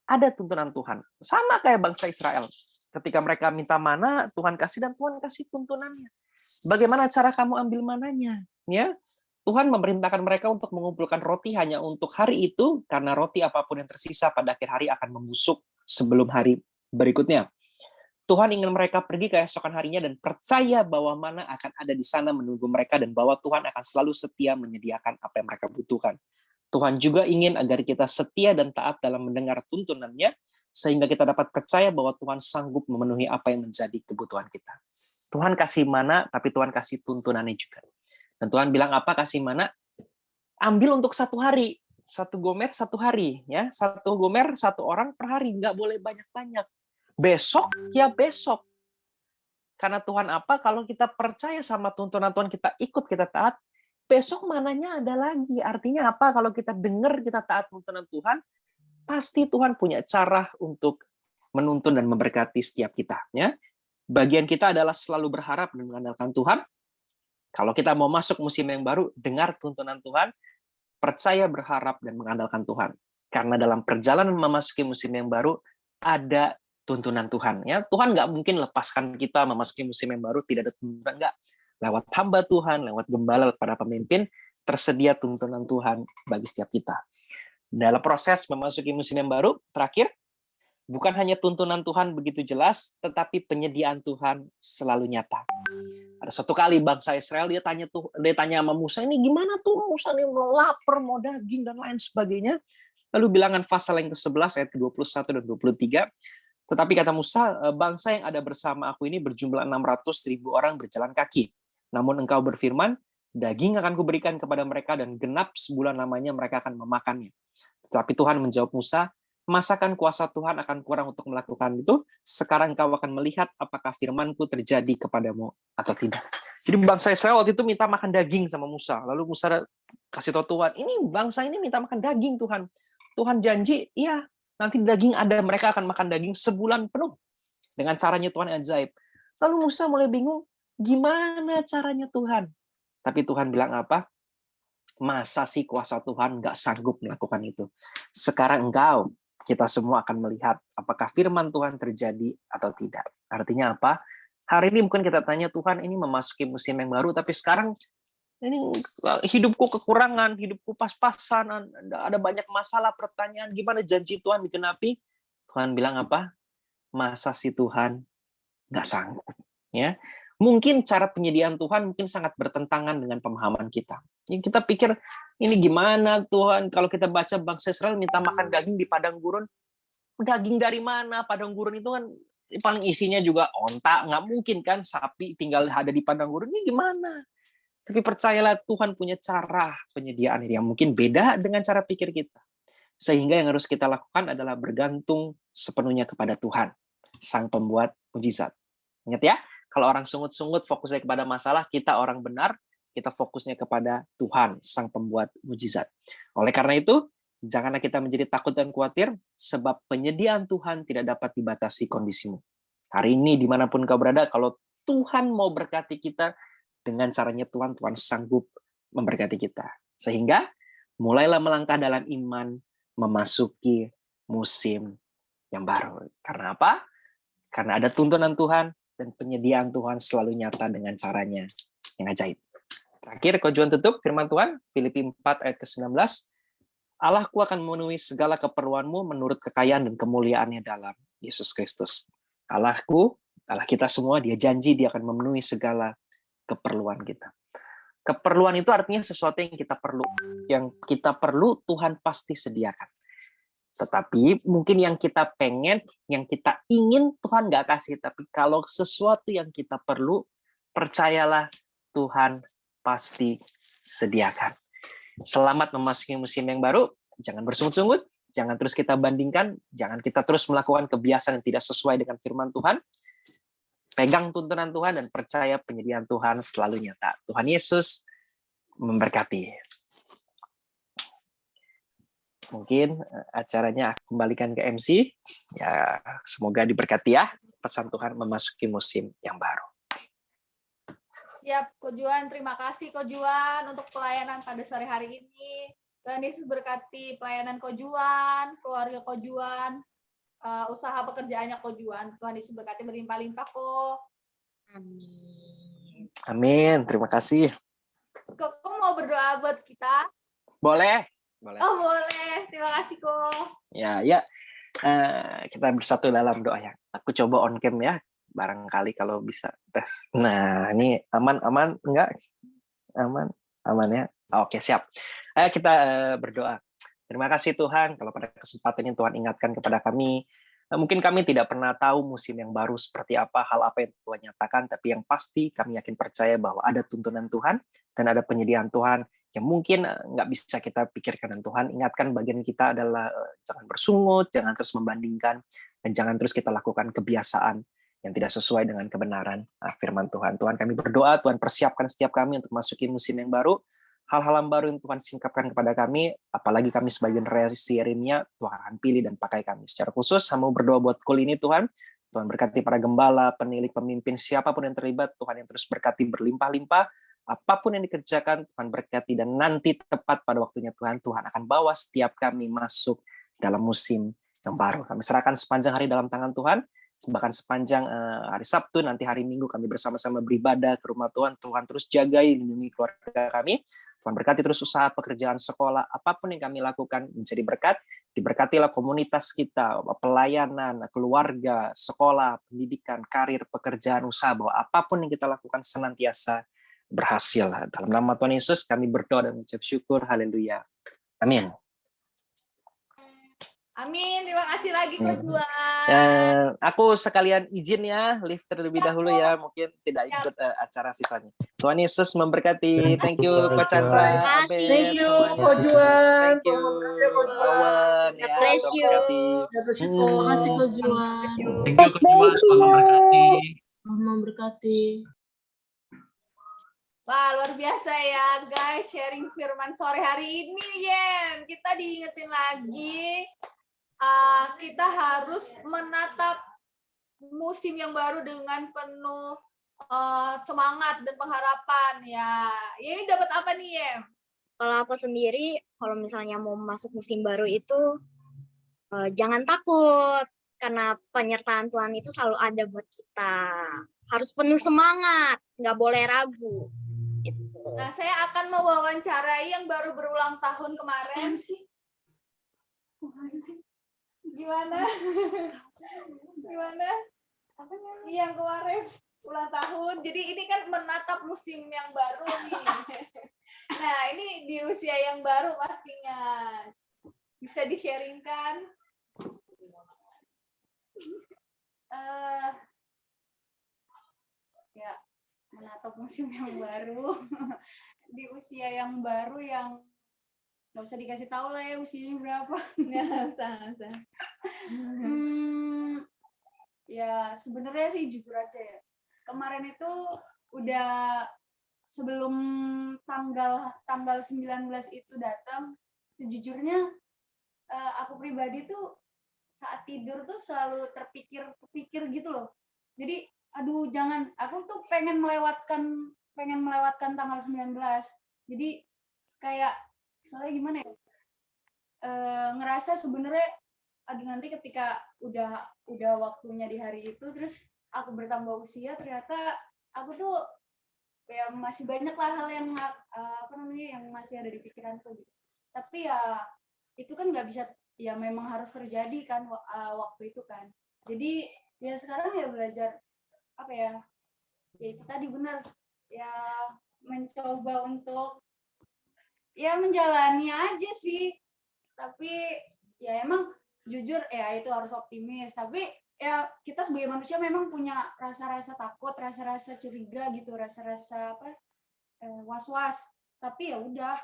S7: ada tuntunan Tuhan. Sama kayak bangsa Israel. Ketika mereka minta mana, Tuhan kasih dan Tuhan kasih tuntunannya. Bagaimana cara kamu ambil mananya? Ya, Tuhan memerintahkan mereka untuk mengumpulkan roti hanya untuk hari itu, karena roti apapun yang tersisa pada akhir hari akan membusuk sebelum hari berikutnya. Tuhan ingin mereka pergi keesokan harinya dan percaya bahwa mana akan ada di sana menunggu mereka dan bahwa Tuhan akan selalu setia menyediakan apa yang mereka butuhkan. Tuhan juga ingin agar kita setia dan taat dalam mendengar tuntunannya, sehingga kita dapat percaya bahwa Tuhan sanggup memenuhi apa yang menjadi kebutuhan kita. Tuhan kasih mana, tapi Tuhan kasih tuntunannya juga. Dan Tuhan bilang apa kasih mana? Ambil untuk 1 hari. 1 gomer 1 hari. Ya, 1 gomer 1 orang per hari. Nggak boleh banyak-banyak. Besok, ya besok. Karena Tuhan apa? Kalau kita percaya sama tuntunan Tuhan, kita ikut, kita taat, besok mananya ada lagi. Artinya apa? Kalau kita dengar, kita taat tuntunan Tuhan, pasti Tuhan punya cara untuk menuntun dan memberkati setiap kita. Ya. Bagian kita adalah selalu berharap dan mengandalkan Tuhan. Kalau kita mau masuk musim yang baru, dengar tuntunan Tuhan, percaya, berharap, dan mengandalkan Tuhan. Karena dalam perjalanan memasuki musim yang baru, ada tuntunan Tuhan. Ya. Tuhan nggak mungkin lepaskan kita memasuki musim yang baru, tidak ada tuntunan, nggak. Lewat hamba Tuhan, lewat gembala, para pemimpin, tersedia tuntunan Tuhan bagi setiap kita. Dalam proses memasuki musim yang baru, terakhir, bukan hanya tuntunan Tuhan begitu jelas, tetapi penyediaan Tuhan selalu nyata. Ada satu kali bangsa Israel, dia tanya sama Musa, ini gimana tuh Musa ini mau lapar, mau daging, dan lain sebagainya. Lalu bilangan pasal yang ke-11, ayat ke-21 dan 23, tetapi kata Musa, bangsa yang ada bersama aku ini berjumlah 600.000 orang berjalan kaki. Namun engkau berfirman, daging akan kuberikan kepada mereka dan genap sebulan lamanya mereka akan memakannya. Tetapi Tuhan menjawab Musa, masakan kuasa Tuhan akan kurang untuk melakukan itu? Sekarang engkau akan melihat apakah firmanku terjadi kepadamu atau tidak. Jadi bangsa Israel waktu itu minta makan daging sama Musa. Lalu Musa kasih tahu Tuhan, ini bangsa ini minta makan daging Tuhan. Tuhan janji, iya nanti daging ada, mereka akan makan daging sebulan penuh. Dengan caranya Tuhan yang ajaib. Lalu Musa mulai bingung, gimana caranya Tuhan? Tapi Tuhan bilang apa? Masa sih kuasa Tuhan nggak sanggup melakukan itu? Sekarang engkau, kita semua akan melihat apakah firman Tuhan terjadi atau tidak. Artinya apa? Hari ini bukan kita tanya Tuhan ini memasuki musim yang baru, tapi sekarang ini hidupku kekurangan, hidupku pas-pasan, ada banyak masalah, pertanyaan, gimana janji Tuhan digenapi? Tuhan bilang apa? Masa sih Tuhan nggak sanggup? Ya. Mungkin cara penyediaan Tuhan mungkin sangat bertentangan dengan pemahaman kita. Kita pikir, ini gimana Tuhan, kalau kita baca bangsa Israel minta makan daging di padang gurun, daging dari mana? Padang gurun itu kan paling isinya juga onta, nggak mungkin kan sapi tinggal ada di padang gurun, ini gimana? Tapi percayalah Tuhan punya cara penyediaan yang mungkin beda dengan cara pikir kita. Sehingga yang harus kita lakukan adalah bergantung sepenuhnya kepada Tuhan, Sang Pembuat Mujizat. Ingat ya, kalau orang sungut-sungut fokusnya kepada masalah, kita orang benar, kita fokusnya kepada Tuhan, Sang Pembuat Mujizat. Oleh karena itu, janganlah kita menjadi takut dan khawatir, sebab penyediaan Tuhan tidak dapat dibatasi kondisimu. Hari ini, dimanapun kau berada, kalau Tuhan mau berkati kita, dengan caranya Tuhan sanggup memberkati kita. Sehingga, mulailah melangkah dalam iman, memasuki musim yang baru. Karena apa? Karena ada tuntunan Tuhan, dan penyediaan Tuhan selalu nyata dengan caranya yang ajaib. Terakhir, kojuan tutup firman Tuhan, Filipi 4 ayat ke-19. Allahku akan memenuhi segala keperluanmu menurut kekayaan dan kemuliaannya dalam Yesus Kristus. Allahku, Allah kita semua, dia janji dia akan memenuhi segala keperluan kita. Keperluan itu artinya sesuatu yang kita perlu. Yang kita perlu Tuhan pasti sediakan. Tetapi mungkin yang kita pengen, yang kita ingin Tuhan nggak kasih. Tapi kalau sesuatu yang kita perlu, percayalah Tuhan pasti sediakan. Selamat memasuki musim yang baru. Jangan bersungut-sungut, jangan terus kita bandingkan, jangan kita terus melakukan kebiasaan yang tidak sesuai dengan firman Tuhan. Pegang tuntunan Tuhan dan percaya penyediaan Tuhan selalu nyata. Tuhan Yesus memberkati. Mungkin acaranya aku kembalikan ke MC. Ya, semoga diberkati ya. Pesan Tuhan memasuki musim yang baru.
S1: Siap, Ko Juan. Terima kasih, Ko Juan, untuk pelayanan pada sore hari ini. Tuhan Yesus berkati pelayanan Ko Juan, keluarga Ko Juan, usaha pekerjaannya Ko Juan. Tuhan Yesus berkati berlimpah-limpah, Ko.
S2: Amin.
S7: Amin. Terima kasih.
S1: Ko mau berdoa buat kita?
S7: Boleh. Boleh.
S1: Oh, boleh. Terima kasih, Ko.
S7: Ya. Kita bersatu dalam doa ya. Aku coba on cam ya. Barangkali kalau bisa tes. Nah, ini aman enggak? Aman ya. Oke, siap. Ayo kita berdoa. Terima kasih Tuhan kalau pada kesempatan ini Tuhan ingatkan kepada kami. Mungkin kami tidak pernah tahu musim yang baru seperti apa, hal apa yang Tuhan nyatakan, tapi yang pasti kami yakin percaya bahwa ada tuntunan Tuhan dan ada penyediaan Tuhan yang mungkin nggak bisa kita pikirkan. Dan Tuhan ingatkan bagian kita adalah jangan bersungut, jangan terus membandingkan, dan jangan terus kita lakukan kebiasaan yang tidak sesuai dengan kebenaran firman Tuhan. Tuhan, kami berdoa, Tuhan persiapkan setiap kami untuk masuki musim yang baru, hal-hal yang baru yang Tuhan singkapkan kepada kami, apalagi kami sebagai generasi Yeremia, Tuhan akan pilih dan pakai kami. Secara khusus, saya mau berdoa buat kul ini Tuhan, Tuhan berkati para gembala, penilik, pemimpin, siapapun yang terlibat, Tuhan yang terus berkati berlimpah-limpah, apapun yang dikerjakan, Tuhan berkati, dan nanti tepat pada waktunya Tuhan akan bawa setiap kami masuk dalam musim yang baru. Kami serahkan sepanjang hari dalam tangan Tuhan, bahkan sepanjang hari Sabtu, nanti hari Minggu kami bersama-sama beribadah ke rumah Tuhan. Tuhan terus jagai, lindungi keluarga kami. Tuhan berkati terus usaha, pekerjaan, sekolah, apapun yang kami lakukan menjadi berkat. Diberkatilah komunitas kita, pelayanan, keluarga, sekolah, pendidikan, karir, pekerjaan, usaha, bahwa apapun yang kita lakukan senantiasa berhasil. Dalam nama Tuhan Yesus kami berdoa dan mengucap syukur. Haleluya. Amin.
S1: Amin. Terima kasih lagi, Ko Juan.
S7: Aku sekalian izin ya, live terlebih dahulu ya, mungkin tidak ikut acara sisanya. Tuhan Yesus memberkati. Thank you, Ko Chandra.
S2: Terima kasih.
S6: Thank you, Ko Juan.
S7: Thank you,
S6: Juan.
S7: ya,
S2: Bless
S7: Tuhan
S2: you.
S7: berkati.
S3: Terima kasih Ko Juan.
S4: Thank you, Coach Juan. Tuhan memberkati.
S3: Tuhan memberkati.
S1: Wah, luar biasa ya, guys. Sharing firman sore hari ini, Yem. Kita diingetin lagi, kita harus menatap musim yang baru dengan penuh semangat dan pengharapan ya. Ini dapat apa nih, Yem?
S2: Kalau aku sendiri, kalau misalnya mau masuk musim baru itu, jangan takut. Karena penyertaan Tuhan itu selalu ada buat kita. Harus penuh semangat, nggak boleh ragu. Gitu.
S1: Nah, saya akan mewawancarai yang baru berulang tahun kemarin sih. Gimana? Gimana? Yang kemarin ulang tahun. Jadi ini kan menatap musim yang baru nih. Nah, ini di usia yang baru pastinya. Bisa di-sharingkan? Ya, menatap musim yang baru. Di usia yang baru yang nggak usah dikasih tahu lah ya usianya berapa. Ya sebenarnya sih jujur aja ya, kemarin itu udah sebelum tanggal 19 itu datang, sejujurnya aku pribadi tuh saat tidur tuh selalu terpikir gitu loh. Jadi aduh jangan, aku tuh pengen melewatkan tanggal 19. Jadi kayak soalnya gimana ya, ngerasa sebenarnya aduh nanti ketika udah waktunya di hari itu terus aku bertambah usia, ternyata aku tuh
S8: ya masih banyak lah hal yang apa namanya yang masih ada di pikiranku gitu. Tapi ya itu kan nggak bisa, ya memang harus terjadi kan waktu itu kan. Jadi ya sekarang ya belajar apa ya itu tadi benar ya, mencoba untuk ya menjalani aja sih. Tapi ya emang jujur ya itu harus optimis, tapi ya kita sebagai manusia memang punya rasa-rasa takut, rasa-rasa curiga gitu, rasa-rasa apa was-was. Tapi ya udah,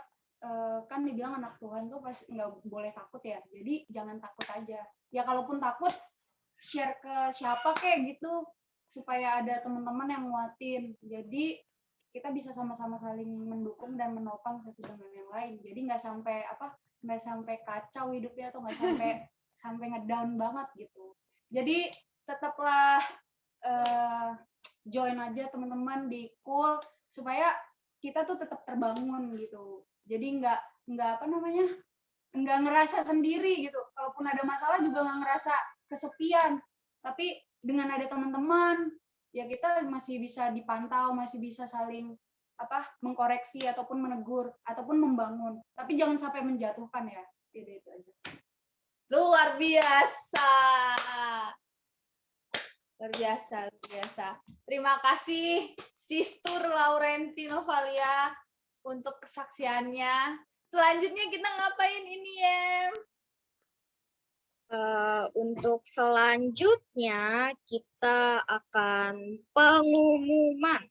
S8: kan dibilang anak Tuhan tuh pasti nggak boleh takut ya, jadi jangan takut aja ya. Kalaupun takut, share ke siapa kayak gitu supaya ada teman-teman yang nguatin, jadi kita bisa sama-sama saling mendukung dan menopang satu dengan yang lain. Jadi nggak sampai kacau hidupnya, atau nggak sampai ngedown banget gitu. Jadi tetaplah join aja teman-teman di Cool supaya kita tuh tetap terbangun gitu. Jadi nggak ngerasa sendiri gitu. Kalaupun ada masalah juga nggak ngerasa kesepian. Tapi dengan ada teman-teman, ya kita masih bisa dipantau, masih bisa saling mengkoreksi ataupun menegur ataupun membangun. Tapi jangan sampai menjatuhkan ya. Itu aja.
S1: Luar biasa. Luar biasa. Terima kasih Sister Laurenti Novalia untuk kesaksiannya. Selanjutnya kita ngapain ini ya?
S2: Untuk selanjutnya kita akan pengumuman.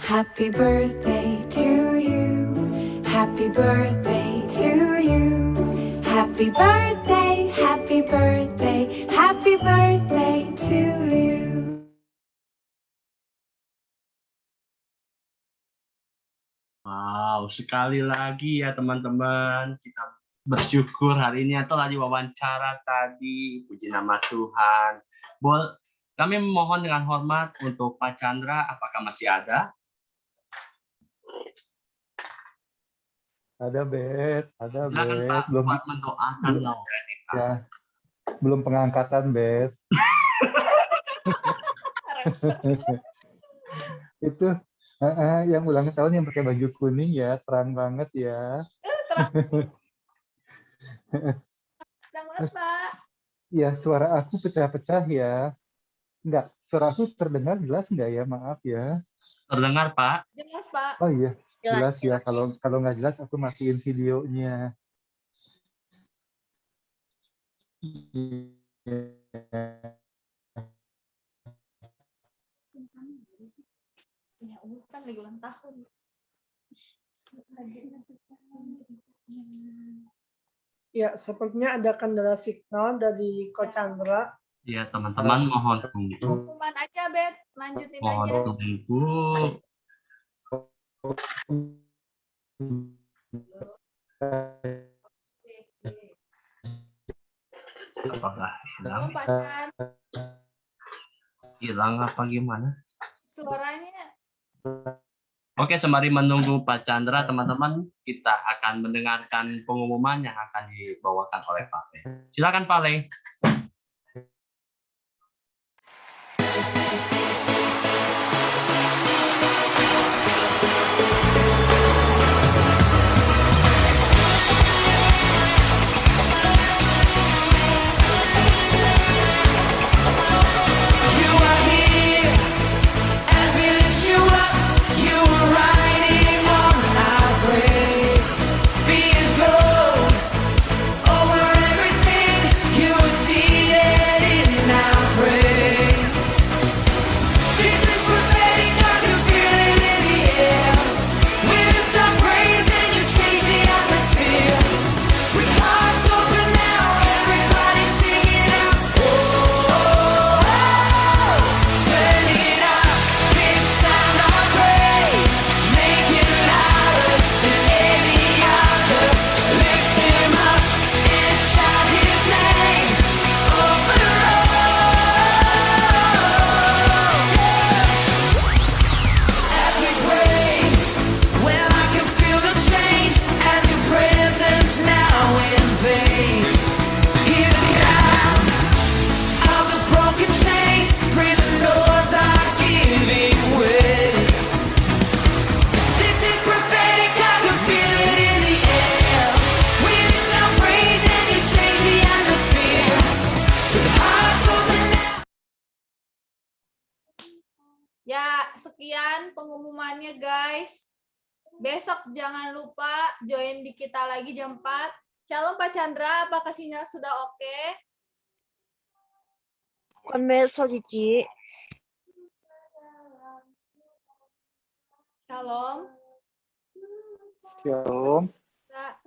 S5: Happy birthday to you. Happy birthday to you. Happy birthday, happy birthday, happy birthday to you.
S4: Wow, sekali lagi ya teman-teman, kita bersyukur hari ini telah diwawancara tadi, puji nama Tuhan. Kami memohon dengan hormat untuk Pak Chandra, apakah masih ada?
S9: Ada Bet,
S4: Silakan Pak,
S9: belum
S4: buat mendoakan Laurenti.
S9: ya, belum pengangkatan Bet. Itu yang ulang tahun yang pakai baju kuning ya, terang banget ya.
S1: Terang banget Pak.
S9: Ya, suara aku pecah-pecah ya. Enggak, suara aku terdengar jelas enggak ya? Maaf ya.
S4: Terdengar Pak?
S1: Jelas Pak.
S9: Oh iya. Jelas ya,
S2: Jelas.
S9: kalau nggak jelas aku matiin videonya.
S1: Ya kan lagi ulang tahun.
S6: Ya, sepertinya ada kendala signal dari Coach Chandra.
S4: Ya teman-teman, mohon tunggu.
S1: Pengumuman aja Bet, lanjutin
S4: Mohon
S1: aja.
S4: tunggu. Apakah hilang?
S1: Pak Chan,
S4: Hilang apa gimana?
S1: suaranya.
S4: Oke, sembari menunggu Pak Chandra, teman-teman, kita akan mendengarkan pengumuman yang akan dibawakan oleh Pak Le. Silakan Pak Le.
S5: You are here as we lift you up. You are riding on our praise, be enthroned over everything. You will see
S1: Ya, sekian pengumumannya guys. Besok jangan lupa join di kita lagi jam 4. Shalom Pak Chandra, apakah sinyal sudah oke?
S6: Permeso Cici.
S1: Shalom.
S9: Shalom.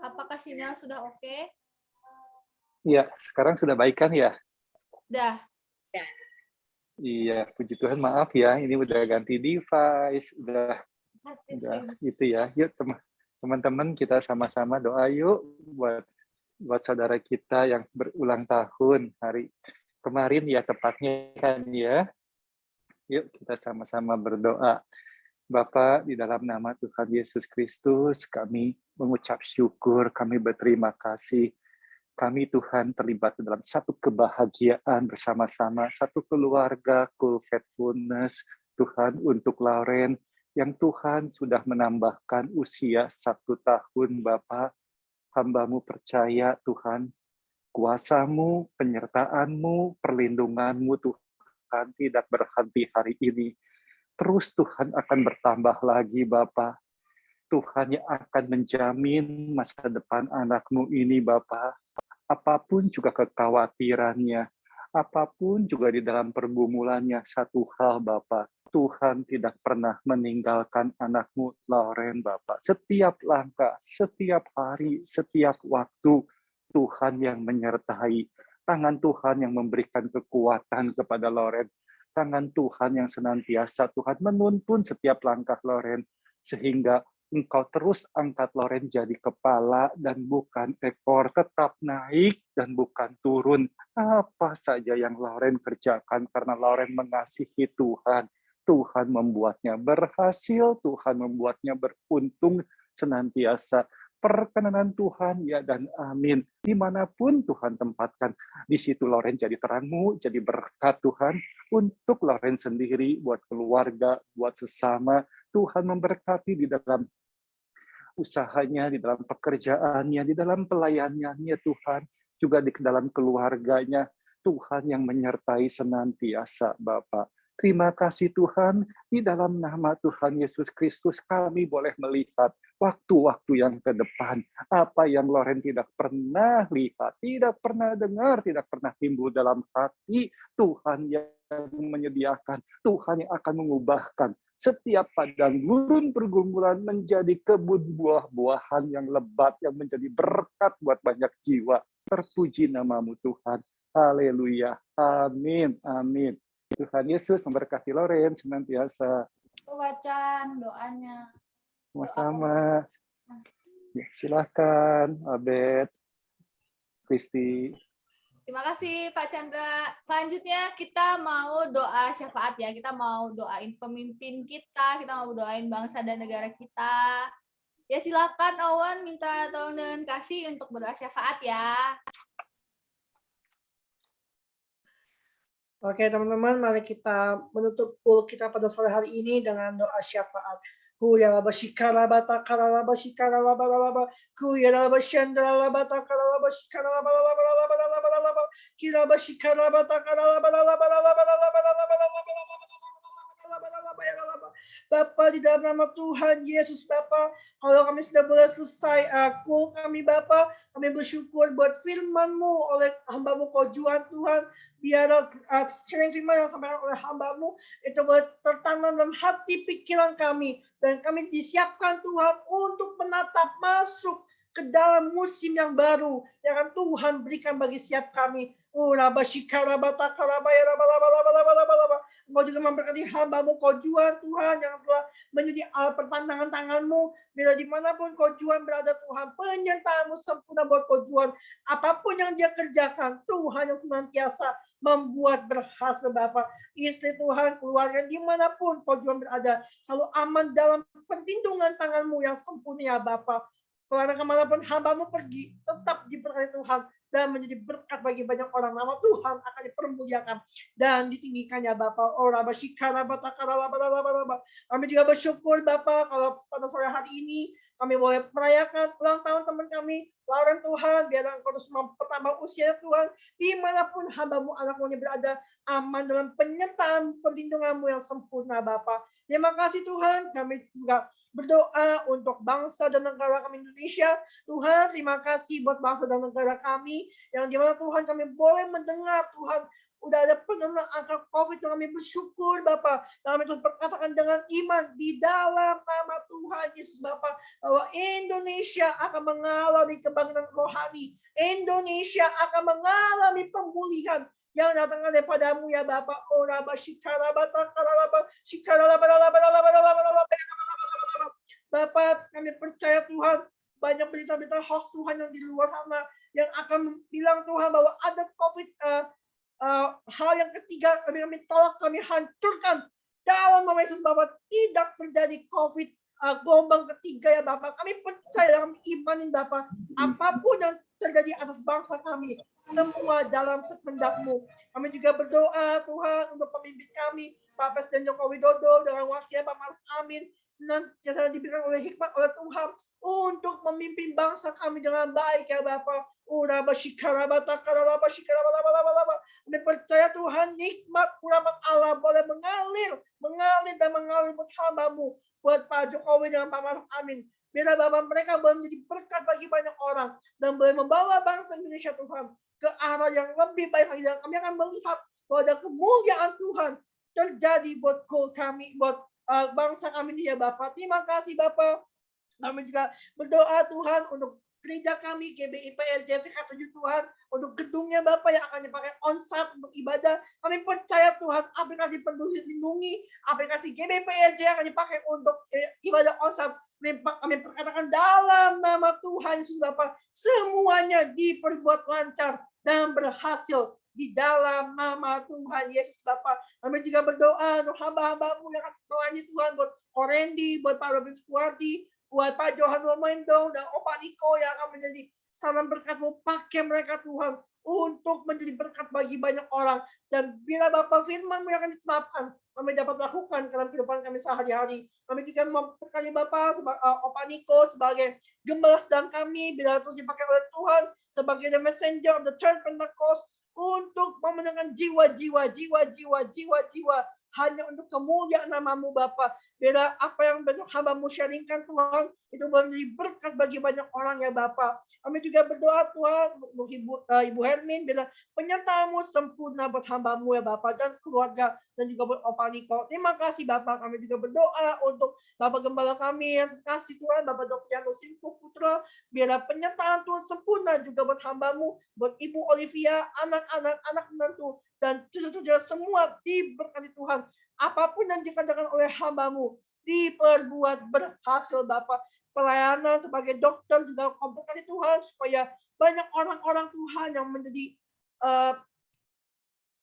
S1: Apakah sinyal sudah oke?
S9: Iya, sekarang sudah baik kan ya?
S1: Dah.
S9: Iya, puji Tuhan, maaf ya, ini udah ganti device, udah gitu ya. Yuk teman-teman kita sama-sama doa yuk buat saudara kita yang berulang tahun hari kemarin ya tepatnya kan ya. Yuk kita sama-sama berdoa. Bapa, di dalam nama Tuhan Yesus Kristus, kami mengucap syukur, kami berterima kasih. Kami Tuhan terlibat dalam satu kebahagiaan bersama-sama, satu keluarga, faithfulness Tuhan untuk Lauren, yang Tuhan sudah menambahkan usia 1 tahun, Bapa. Hamba-Mu percaya Tuhan, kuasa-Mu, penyertaan-Mu, perlindungan-Mu Tuhan tidak berhenti hari ini. Terus Tuhan akan bertambah lagi Bapa. Tuhan yang akan menjamin masa depan anak-Mu ini Bapa. Apapun juga kekhawatirannya, apapun juga di dalam pergumulannya, satu hal Bapa, Tuhan tidak pernah meninggalkan anak-Mu Lauren Bapa. Setiap langkah, setiap hari, setiap waktu, Tuhan yang menyertai. Tangan Tuhan yang memberikan kekuatan kepada Lauren. Tangan Tuhan yang senantiasa Tuhan menuntun setiap langkah Lauren, sehingga Engkau terus angkat Lauren jadi kepala dan bukan ekor, tetap naik dan bukan turun. Apa saja yang Lauren kerjakan karena Lauren mengasihi Tuhan. Tuhan membuatnya berhasil, Tuhan membuatnya beruntung senantiasa. Perkenanan Tuhan ya dan amin. Dimanapun Tuhan tempatkan, di situ Lauren jadi terang-Mu, jadi berkat Tuhan untuk Lauren sendiri, buat keluarga, buat sesama. Tuhan memberkati di dalam usahanya, di dalam pekerjaannya, di dalam pelayanannya Tuhan, juga di dalam keluarganya. Tuhan yang menyertai senantiasa Bapa. Terima kasih Tuhan, di dalam nama Tuhan Yesus Kristus kami boleh melihat waktu-waktu yang ke depan. Apa yang Lauren tidak pernah lihat, tidak pernah dengar, tidak pernah timbul dalam hati, Tuhan yang menyediakan, Tuhan yang akan mengubahkan setiap padang gurun pergumulan menjadi kebun buah-buahan yang lebat, yang menjadi berkat buat banyak jiwa. Terpuji nama-Mu Tuhan. Haleluya. Amin. Amin. Tuhan Yesus memberkati Lauren senantiasa.
S8: Wacan doanya.
S9: Sama-sama. Ya, silakan, Abed, Kristi.
S1: Terima kasih Pak Chandra. Selanjutnya kita mau doa syafaat ya. Kita mau doain pemimpin kita mau doain bangsa dan negara kita. Ya silakan Owen minta tolong dan kasih untuk berdoa syafaat ya.
S6: Oke teman-teman, mari kita menutup pool kita pada sore hari ini dengan doa syafaat. Kuyalaba shikarabata karalaba shikaralaba kuyalaba shandralaba takaralaba shikaralaba kiraba shikarabata karalaba Bapa di dalam nama Tuhan Yesus Bapa, kalau kami sudah boleh selesai kami Bapa, kami bersyukur buat firman-Mu oleh hamba-Mu Kojuan Tuhan. Biar sharing firman yang disampaikan oleh hamba-Mu itu boleh tertanam dalam hati pikiran kami. Dan kami disiapkan Tuhan untuk menatap masuk ke dalam musim yang baru yang akan Tuhan berikan bagi setiap kami. Engkau juga memberkati hamba-Mu Kojuan Tuhan yang telah menjadi alat perpandangan tangan-Mu. Bila dimanapun Kojuan berada Tuhan, penyertaan-Mu sempurna buat Kojuan. Apapun yang dia kerjakan, Tuhan yang senantiasa membuat berhasil Bapak. Istri Tuhan, keluarga dimanapun Kojuan berada, selalu aman dalam perlindungan tangan-Mu yang sempurna ya Bapak. Karena kemanapun hamba-Mu pergi, tetap diberkati Tuhan dan menjadi berkat bagi banyak orang. Nama Tuhan akan dipermuliakan dan ditinggikan ya Bapak. Kami juga bersyukur Bapak kalau pada sore hari ini kami boleh merayakan ulang tahun teman kami, Lauren Tuhan, biar Engkau terus mempertambah usia Tuhan, dimanapun hamba-Mu anakmu ini berada, aman dalam penyertaan perlindungan-Mu yang sempurna Bapa. Terima kasih Tuhan, kami juga berdoa untuk bangsa dan negara kami Indonesia. Tuhan, terima kasih buat bangsa dan negara kami, yang dimana Tuhan kami boleh mendengar Tuhan, udah ada penurunan angka COVID, yang kami bersyukur Bapak. Kami terus berkatakan dengan iman di dalam nama Tuhan Yesus Bapak, bahwa Indonesia akan mengalami kebangkitan rohani. Indonesia akan mengalami pemulihan yang datang daripadamu ya Bapak. Bapak, kami percaya Tuhan, banyak berita-berita hoax Tuhan yang di luar sana yang akan bilang Tuhan bahwa ada COVID. Hal yang ketiga, kami tolak, kami hancurkan dalam nama Yesus Bapak, tidak terjadi COVID gelombang ketiga ya Bapak. Kami percaya dalam imanin Bapak, apapun yang terjadi atas bangsa kami, semua dalam kehendak-Mu. Kami juga berdoa Tuhan untuk pemimpin kami, Pak Presiden Joko Widodo dengan wakilnya Pak Maruf Amin, senantiasa diberikan oleh hikmat oleh Tuhan untuk memimpin bangsa kami dengan baik ya Bapak. Kami percaya Tuhan, nikmat rahmat Allah boleh mengalir buat hamba-Mu, buat Pak Jokowi dan Pak Maruf Amin. Biar Bapak mereka boleh menjadi berkat bagi banyak orang dan boleh membawa bangsa Indonesia Tuhan ke arah yang lebih baik lagi. Dan kami akan melihat bahwa ada kemuliaan Tuhan terjadi buat kami, buat bangsa kami ini ya Bapak. Terima kasih Bapak. Kami juga berdoa Tuhan untuk gereja kami GBI PLJ 7 Tuhan, untuk gedungnya Bapak yang akan dipakai onsite untuk ibadah. Kami percaya Tuhan, aplikasi Peduli Lindungi, aplikasi GBI PLJ akan dipakai untuk ibadah onsite. Kami perkatakan dalam nama Tuhan Yesus Bapak, semuanya diperbuat lancar dan berhasil di dalam nama Tuhan Yesus Bapak. Kami juga berdoa untuk hamba-hamba-Mu yang akan melayani Tuhan, buat Korendi, buat Pak Robin Suwardi, buat Pak Johan Romendo dan Opa Niko yang akan menjadi salam berkat-Mu. Pakai mereka Tuhan untuk menjadi berkat bagi banyak orang. Dan bila Bapak firman-Mu yang akan diterapkan, kami dapat lakukan dalam kehidupan kami sehari-hari. Kami juga memberkati Bapak, Opa Niko sebagai gembala sedang kami, bila terus dipakai oleh Tuhan sebagai the messenger of the church Pentecost, untuk memenangkan jiwa-jiwa hanya untuk kemuliaan nama-Mu Bapak. Bila apa yang besok hamba-Mu sharingkan Tuhan, itu boleh menjadi berkat bagi banyak orang ya Bapak. Kami juga berdoa Tuhan untuk Ibu Hermin, bila penyertaan-Mu sempurna buat hamba-Mu ya Bapak, dan keluarga, dan juga buat Opa Niko. Terima kasih Bapak. Kami juga berdoa untuk Bapak Gembala kami yang terkasih Tuhan, Bapak Dr. Yanto Simpu Putra, biarlah penyertaan Tuhan sempurna juga buat hamba-Mu, buat Ibu Olivia, anak menantu, dan cucu-cucu semua diberkati Tuhan. Apapun yang dikerjakan oleh hamba-Mu diperbuat berhasil Bapak. Pelayanan sebagai dokter juga kompetensi Tuhan, supaya banyak orang-orang Tuhan yang menjadi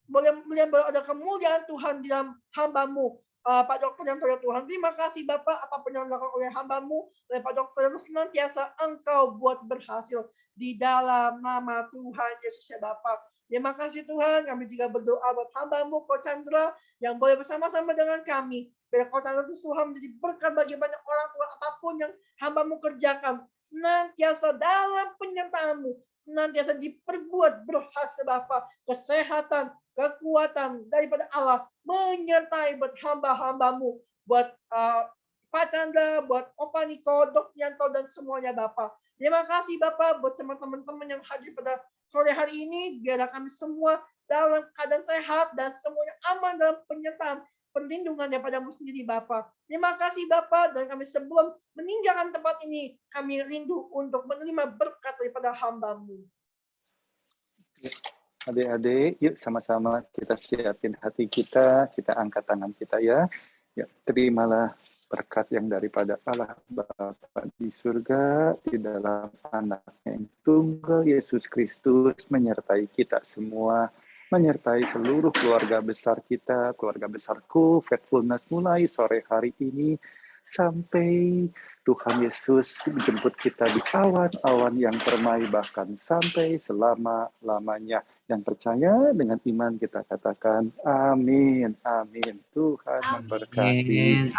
S6: boleh melihat bahwa ada kemuliaan Tuhan di dalam hamba-Mu, Pak Dokter yang ya Tuhan. Terima kasih Bapak, apapun yang dilakukan oleh hamba-Mu, oleh Pak Dokter, terus senantiasa Engkau buat berhasil di dalam nama Tuhan Yesus ya Bapak. Terima kasih Tuhan, kami juga berdoa buat hamba-Mu, Ko Chandra, yang boleh bersama-sama dengan kami. Biar Ko Chandra Tuhan menjadi berkat bagi banyak orang Tuhan, apapun yang hamba-Mu kerjakan, senantiasa dalam penyertaan-Mu, senantiasa diperbuat berhasil Bapak. Kesehatan, kekuatan daripada Allah menyertai buat hamba-hamba-Mu, buat Pak Chandra, buat Opa Niko, Dok Yanto, dan semuanya Bapak. Terima kasih Bapak buat teman-teman yang hadir pada sore hari ini, biarlah kami semua dalam keadaan sehat dan semuanya aman dalam penyertaan perlindungan daripada-Mu sendiri Bapak. Terima kasih Bapak, dan kami sebelum meninggalkan tempat ini, kami rindu untuk menerima berkat daripada hamba-Mu.
S9: Adik-adik, yuk sama-sama kita siapin hati kita angkat tangan kita ya. Ya, terimalah berkat yang daripada Allah Bapa di surga, di dalam Anak-Nya yang tunggal Yesus Kristus, menyertai kita semua, menyertai seluruh keluarga besar kita, keluarga besarku, Faithfulness, mulai sore hari ini sampai Tuhan Yesus menjemput kita di awan-awan yang permai, bahkan sampai selama-lamanya. Yang percaya dengan iman kita katakan amin, amin. Tuhan memberkati.